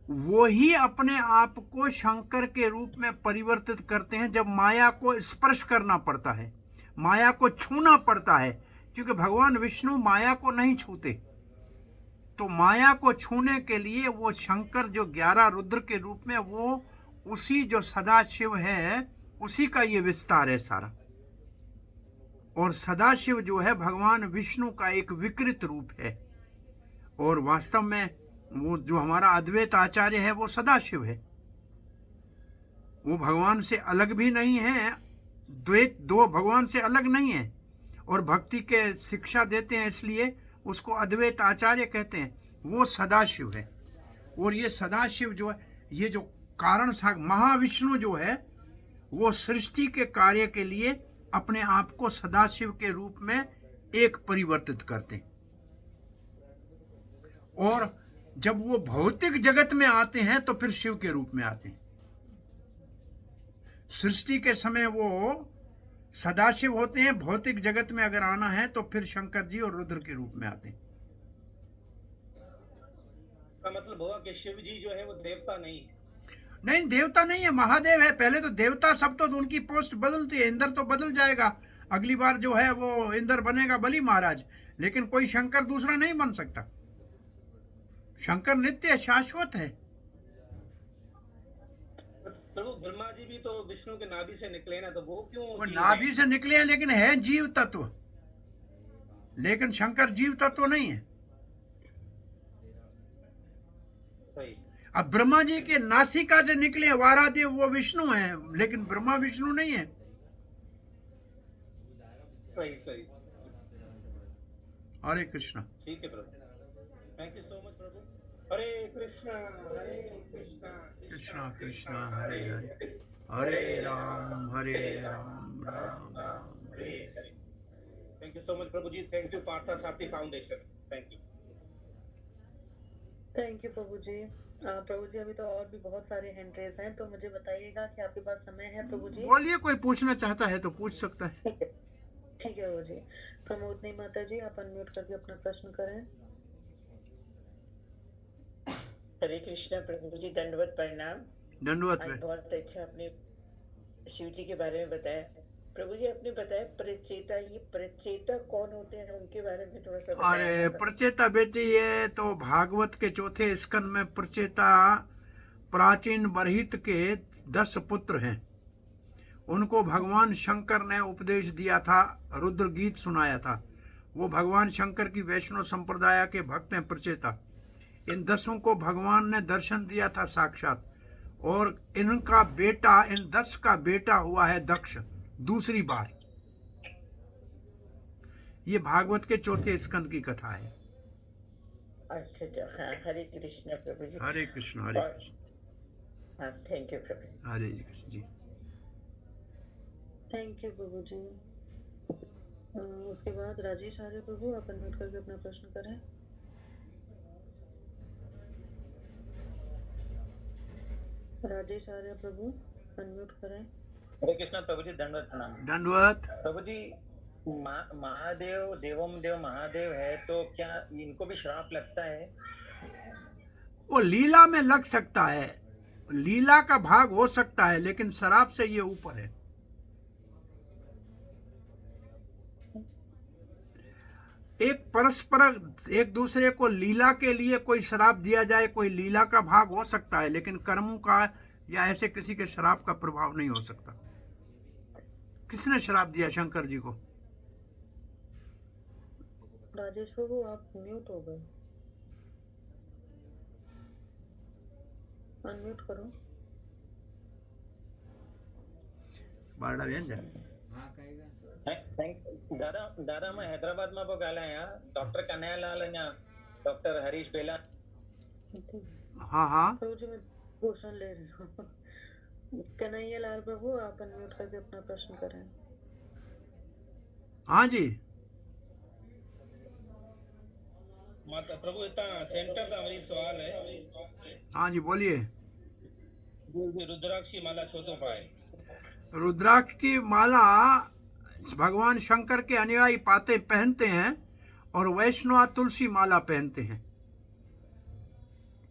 वो ही अपने आप को शंकर के रूप में परिवर्तित करते हैं जब माया को स्पर्श करना पड़ता है, माया को छूना पड़ता है। क्योंकि भगवान विष्णु माया को नहीं छूते, तो माया को छूने के लिए वो शंकर जो 11 रुद्र के रूप में, वो उसी जो सदाशिव है उसी का ये विस्तार है सारा। और सदाशिव जो है भगवान विष्णु का एक विकृत रूप है। और वास्तव में वो जो हमारा अद्वैत आचार्य है वो सदाशिव है, वो भगवान से अलग भी नहीं है, द्वैत दो भगवान से अलग नहीं है। और भक्ति के शिक्षा देते हैं, इसलिए उसको अद्वैत आचार्य कहते हैं। वो सदाशिव है। और ये सदाशिव जो है, ये जो कारण महाविष्णु जो है, वो सृष्टि के कार्य के लिए अपने आप को सदाशिव के रूप में एक परिवर्तित करते हैं। और जब वो भौतिक जगत में आते हैं तो फिर शिव के रूप में आते हैं। सृष्टि के समय वो सदाशिव होते हैं, भौतिक जगत में अगर आना है तो फिर शंकर जी और रुद्र के रूप में आते हैं। इसका मतलब हुआ कि शिव जी जो है वो देवता नहीं है? नहीं, देवता नहीं है, महादेव है। पहले तो देवता सब तो उनकी पोस्ट बदलती है। इंद्र तो बदल जाएगा, अगली बार जो है वो इंद्र बनेगा बलि महाराज, लेकिन कोई शंकर दूसरा नहीं बन सकता। शंकर नित्य शाश्वत है। प्रभु ब्रह्मा जी भी तो विष्णु के नाभि से निकले ना, तो वो क्यों? वो नाभि से निकले हैं, लेकिन है जीव तत्व, लेकिन शंकर जीव तत्व नहीं है। अब ब्रह्मा जी के नासिका से निकले वारादेव, वो विष्णु है, लेकिन ब्रह्मा विष्णु नहीं है। सही। हरे कृष्ण। ठीक है प्रभु, थैंक यू सो मच प्रभु। हरे कृष्णा कृष्णा कृष्णा कृष्णा हरे हरे, हरे Ram thank you so much प्रभु जी, thank you Partha Sarathi foundation, thank you. Thank you प्रभु जी। प्रभु जी अभी तो और भी बहुत सारे हैंड रेज हैं, तो मुझे बताइएगा कि आपके पास समय है प्रभु जी? बोलिए, कोई पूछना चाहता है तो पूछ सकता है। ठीक है, ठीक है प्रभु जी। प्रमोदनी माता जी, आप अनम्यूट करके अपना प्रश्न करें। हरे कृष्णा प्रभु जी, दंडवत प्रणाम। दंडवत आज में बहुत अच्छा आपने शिव जी के बारे में बताया। प्रभु जी आपने बताया प्रचेता, ये प्रचेता कौन होते हैं उनके बारे में थोड़ा सा बताया अरे था। प्रचेता बेटी, ये तो भागवत के चौथे स्कंद में प्रचेता प्राचीन बरहित के 10 पुत्र हैं। उनको भगवान शंकर ने उपदेश दिया था, रुद्र गीत सुनाया था। वो भगवान शंकर की वैष्णव संप्रदाय के भक्त हैं प्रचेता। इन 10 को भगवान ने दर्शन दिया था साक्षात, और इनका बेटा, इन 10 का बेटा हुआ है दक्ष दूसरी बार। ये भागवत के चौथे स्कंद की कथा है। अच्छा अच्छा, हाँ हरे कृष्णा प्रभु जी। हरे कृष्ण हरे कृष्ण। हाँ थैंक यू प्रभु जी। हरे कृष्ण जी। थैंक यू प्रभु जी। उसके बाद राजेश आर्य प्रभु, आप अनम्यूट करके अपना प्रश्न करें। राजेश आर्य प्रभु, अनम्यूट करें। हरे कृष्णा प्रभु जी, दंडवत प्रणाम। दंडवत। प्रभु जी, महादेव देवम देव महादेव है, तो क्या इनको भी श्राप लगता है? वो लीला में लग सकता है, लीला का भाग हो सकता है, लेकिन शराब से ये ऊपर है। एक परस्पर एक दूसरे को लीला के लिए कोई शराब दिया जाए, कोई लीला का भाग हो सकता है, लेकिन कर्मों का या ऐसे किसी के शराब का प्रभाव नहीं हो सकता। किसने शराब दिया शंकर जी को? राजेश प्रभु, आप म्यूट हो गए, अनम्यूट करो। बारडा व्यंजन। दादा दादा मैं हैदराबाद में बोला है, डॉक्टर कन्हैयालाल है, डॉक्टर हरीश बेला। हाँ हाँ प्रभु जी, मैं क्वेश्चन ले रही हूँ। कन्हैया लाल प्रभु, आप अनम्यूट करके अपना प्रश्न करें। हाँ जी। माता प्रभु, इतना सेंटर का मेरी सवाल है। हाँ जी बोलिए। रुद्राक्ष की माला छो तो पाए? रुद्राक्ष की माला भगवान शंकर के अनुयायी पाते पहनते हैं, और वैष्णव तुलसी माला पहनते हैं।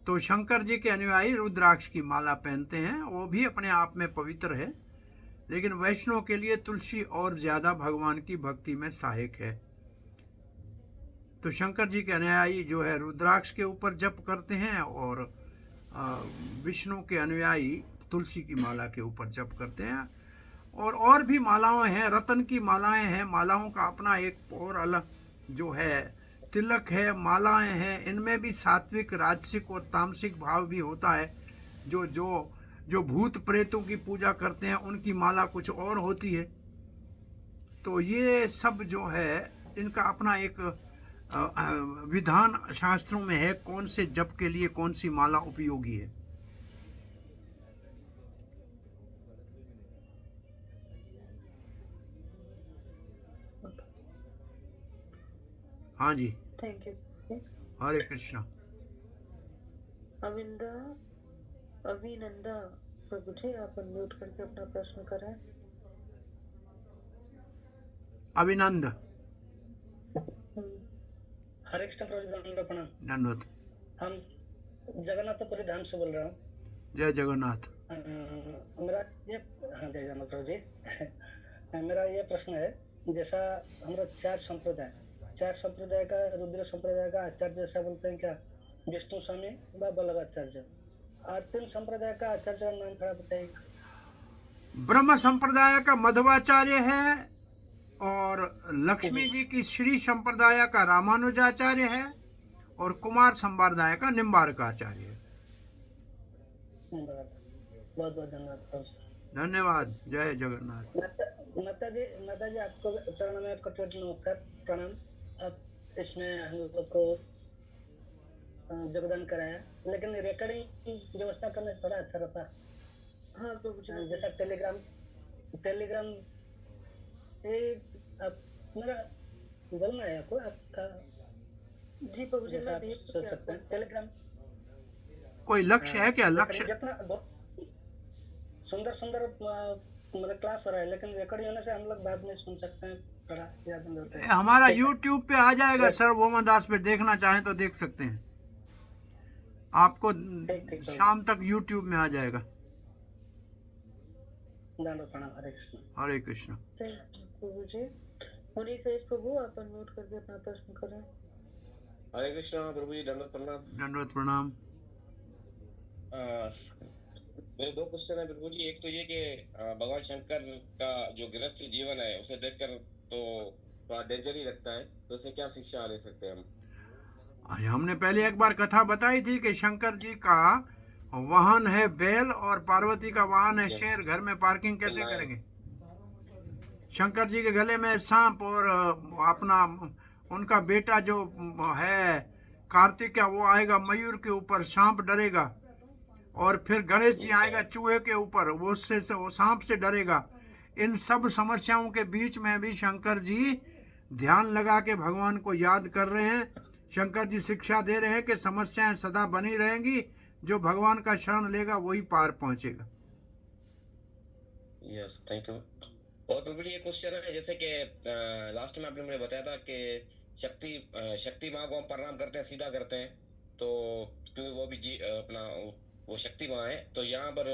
तो शंकर जी के अनुयायी रुद्राक्ष की माला पहनते हैं, वो भी अपने आप में पवित्र है, लेकिन वैष्णव के लिए तुलसी और ज्यादा भगवान की भक्ति में सहायक है। तो शंकर जी के अनुयायी जो है रुद्राक्ष के ऊपर जप करते हैं, और विष्णु के अनुयायी तुलसी की माला के ऊपर जप करते हैं। और भी मालाएं हैं, रतन की मालाएं हैं। मालाओं का अपना एक और अलग जो है तिलक है, मालाएं हैं। इनमें भी सात्विक, राजसिक और तामसिक भाव भी होता है। जो जो जो भूत प्रेतों की पूजा करते हैं उनकी माला कुछ और होती है। तो ये सब जो है इनका अपना एक विधान शास्त्रों में है, कौन से जप के लिए कौन सी माला उपयोगी है। हाँ जी, थैंक यू। हरे कृष्णा। अभिनंदा प्रभु जी, आप अनम्यूट करके अपना प्रश्न करें। अभिनंद। हरे कृष्ण प्रभु जी, दंडवत प्रणाम। दंडवत। हम जगन्नाथपुरी धाम से बोल रहा हूँ। जय जगन्नाथ। मेरा ये, हाँ जय जगन्नाथ प्रभु जी। मेरा ये प्रश्न है, जैसा हमारा चार संप्रदाय का, रुद्र संप्रदाय का आचार्य जैसा बोलते हैं क्या, विष्णु स्वामी व बल्लभाचार्य, 3 संप्रदाय का आचार्य का नाम थोड़ा बताइए। ब्रह्म संप्रदाय का मध्वाचार्य है, और लक्ष्मी जी की श्री संप्रदाय का रामानुजाचार्य है, और कुमार संप्रदाय का निम्बारकाचार्य है। बहुत बहुत धन्यवाद। धन्यवाद। जय जगन्नाथ। माता जी आपको चरण में कटोट नमस्कार प्रणाम। आप इसमें हम लोग को योगदान कराया, लेकिन रिकॉर्डिंग की व्यवस्था करने से थोड़ा अच्छा रहता। हाँ प्रभु जी। जैसा टेलीग्राम आप मेरा बोलना है आपको, आपका जी प्रभु जी, जैसा मैं आप भेज सोच दूंगी सकते आपको। हैं टेलीग्राम। कोई लक्ष्य है क्या? लक्ष्य जितना बहुत सुंदर सुंदर मतलब क्लास हो रहा है, लेकिन रिकॉर्ड होने से हम लोग बाद में सुन सकते हैं, थोड़ा याद नहीं होता है। हमारा ठीक है। YouTube पे आ जाएगा सर, वोमन दास पे देखना चाहें तो देख सकते हैं, आपको ठीक शाम तक YouTube में आ जाएगा। दंडवत प्रणाम। हरे कृष्ण। हरे कृष्ण। प्रभु जी, मुनि श्रेष्ठ प्रभु, आप अनम्यूट करके अपना प्रश्न करें। हरे कृष्णा प्रभु जी, दंडवत प्रणाम। दंडवत प्रणाम। मेरे दो क्वेश्चन है प्रभु जी। एक तो ये कि भगवान शंकर का जो गृहस्थ जीवन है उसे देखकर तो थोड़ा डेंजर ही लगता है, तो उसे क्या शिक्षा ले सकते हैं हम? अरे हमने पहले एक बार कथा बताई थी कि शंकर जी का वाहन है बैल और पार्वती का वाहन है शेर, घर में पार्किंग कैसे करेंगे? शंकर जी के गले में सांप और अपना उनका बेटा जो है कार्तिक, वो आएगा मयूर के ऊपर, सांप डरेगा, और फिर गणेश जी आएगा चूहे के ऊपर, वो उससे वो सांप से डरेगा। इन सब समस्याओं के बीच में भी शंकर जी ध्यान लगा के भगवान को याद कर रहे हैं। शंकर जी शिक्षा दे रहे हैं कि समस्याएं सदा बनी रहेंगी, जो भगवान का शरण लेगा वही पार पहुंचेगा। Yes, thank you. और प्रभु जी, एक क्वेश्चन है, जैसे कि लास्ट में आपने मुझे बताया था कि शक्ति माँ को हम प्रणाम करते हैं, सीधा करते हैं, तो क्योंकि वो भी अपना वो शक्ति माँ है, तो यहाँ पर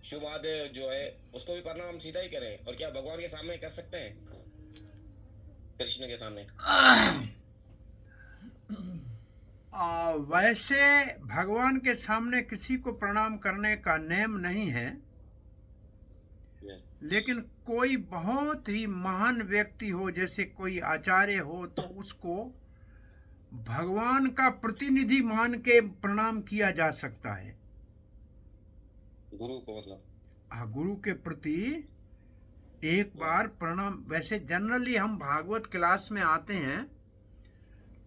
शिवमहादेव जो है उसको भी प्रणाम हम सीधा ही करें, और क्या भगवान के सामने कर सकते हैं, कृष्ण के सामने? वैसे भगवान के सामने किसी को प्रणाम करने का नेम नहीं है, लेकिन कोई बहुत ही महान व्यक्ति हो, जैसे कोई आचार्य हो, तो उसको भगवान का प्रतिनिधि मान के प्रणाम किया जा सकता है। गुरु को मतलब? हाँ, गुरु के प्रति एक बार प्रणाम। वैसे जनरली हम भागवत क्लास में आते हैं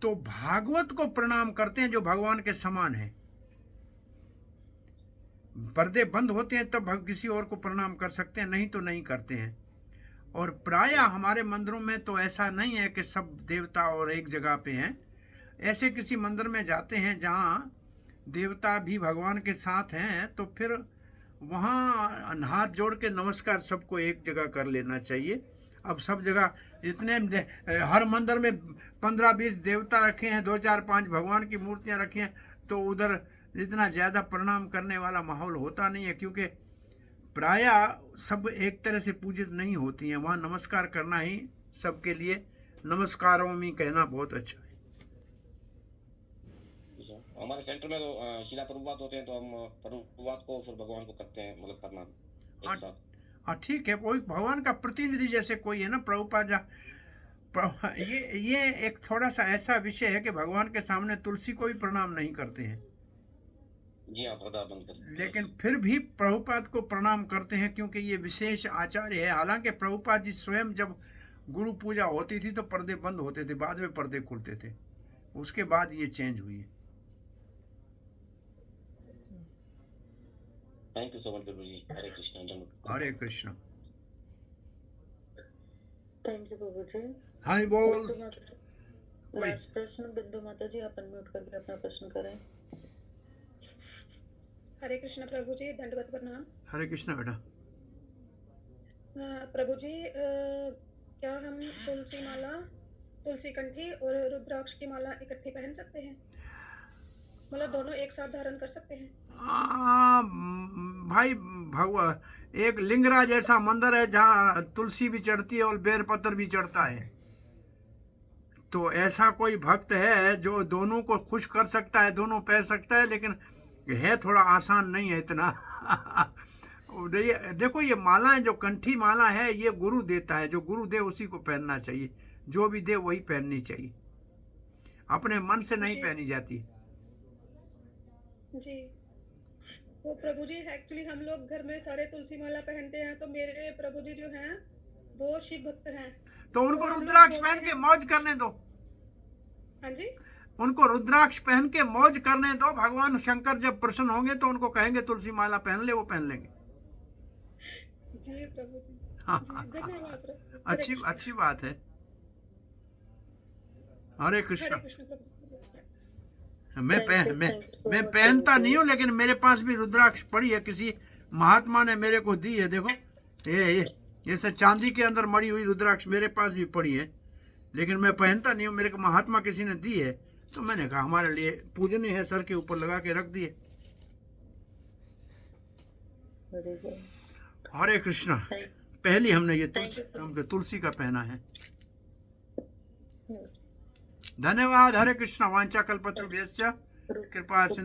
तो भागवत को प्रणाम करते हैं जो भगवान के समान है। पर्दे बंद होते हैं तब किसी और को प्रणाम कर सकते हैं, नहीं तो नहीं करते हैं। और प्रायः हमारे मंदिरों में तो ऐसा नहीं है कि सब देवता और एक जगह पे हैं। ऐसे किसी मंदिर में जाते हैं जहाँ देवता भी भगवान के साथ हैं, तो फिर वहाँ हाथ जोड़ के नमस्कार सबको एक जगह कर लेना चाहिए। अब सब जगह इतने हर मंदिर में 15-20 देवता रखे हैं, 2-4-5 भगवान की मूर्तियाँ रखी हैं, तो उधर इतना ज़्यादा प्रणाम करने वाला माहौल होता नहीं है, क्योंकि प्रायः सब एक तरह से पूजित नहीं होती हैं। वहाँ नमस्कार करना ही सबके लिए नमस्कारों में कहना बहुत अच्छा है। हमारे सेंटर में तो शिला प्रभुपाद होते हैं, तो हम प्रभुपाद को फिर भगवान को करते हैं, मतलब प्रणाम एक साथ। हाँ ठीक है, कोई भगवान का प्रतिनिधि जैसे कोई है ना प्रभुपाद, ये एक थोड़ा सा ऐसा विषय है कि भगवान के सामने तुलसी को भी प्रणाम नहीं करते हैं। जी हाँ, पर्दा बंद करते हैं। लेकिन फिर भी प्रभुपाद को प्रणाम करते हैं, क्योंकि ये विशेष आचार्य है। हालांकि प्रभुपाद जी स्वयं जब गुरु पूजा होती थी तो पर्दे बंद होते थे, बाद में पर्दे खुलते थे, उसके बाद ये चेंज हुई है। थैंक यू सो मच प्रभु जी। हरे कृष्ण। हरे कृष्ण। थैंक यू प्रभु जी। हाँ बोल। लास्ट प्रश्न बिंदु माता जी, आप अनम्यूट करके अपना प्रश्न करें। हरे कृष्ण प्रभु जी, दंडवत प्रणाम। हरे कृष्ण बेटा। प्रभु जी, क्या हम तुलसी माला, तुलसी कंठी और रुद्राक्ष की माला इकट्ठी पहन सकते हैं? मतलब दोनों एक साथ धारण कर सकते हैं? भाई भगवान एक लिंगराज ऐसा मंदिर है जहाँ तुलसी भी चढ़ती है और बेलपत्र भी चढ़ता है, तो ऐसा कोई भक्त है जो दोनों को खुश कर सकता है, दोनों पहन सकता है, लेकिन है थोड़ा आसान नहीं है इतना। देखो ये मालाएं, जो कंठी माला है ये गुरु देता है, जो गुरु दे उसी को पहनना चाहिए, जो भी दे वही पहननी चाहिए, अपने मन से नहीं पहनी जाती जी। वो प्रभु जी, एक्चुअली हम लोग घर में सारे तुलसी माला पहनते हैं, तो मेरे प्रभु जी जो हैं वो शिव भक्त हैं, तो उनको रुद्राक्ष पहन के मौज करने दो। हाँ जी, उनको रुद्राक्ष पहन के मौज करने दो। भगवान शंकर जब प्रसन्न होंगे तो उनको कहेंगे तुलसी माला पहन ले, वो पहन लेंगे। जी प्रभु जी। हाँ, जी, धन्यवाद प्रभु। हरे अच्छी कृष्ण। अच्छी बात है। हरे हरे कृष्ण। कृष्ण प्रभु। मैं Thank पह, you, मैं thank you so मैं much, पहनता Prabhuji. नहीं हूँ, लेकिन मेरे पास भी रुद्राक्ष पड़ी है, किसी महात्मा ने मेरे को दी है। देखो ये सब चांदी के अंदर मड़ी हुई रुद्राक्ष मेरे पास भी पड़ी है, लेकिन मैं पहनता नहीं हूँ। मेरे को महात्मा किसी ने दी है, तो मैंने कहा हमारे लिए पूजनीय है, सर के ऊपर लगा के रख दिए। Very good. हरे कृष्णा। Thank- पहली हमने ये Thank you, sir. हमको तुलसी का पहना है। Yes. धन्यवाद। हरे कृष्णा। वांछा कल्पतरुभ्यश्च कृपा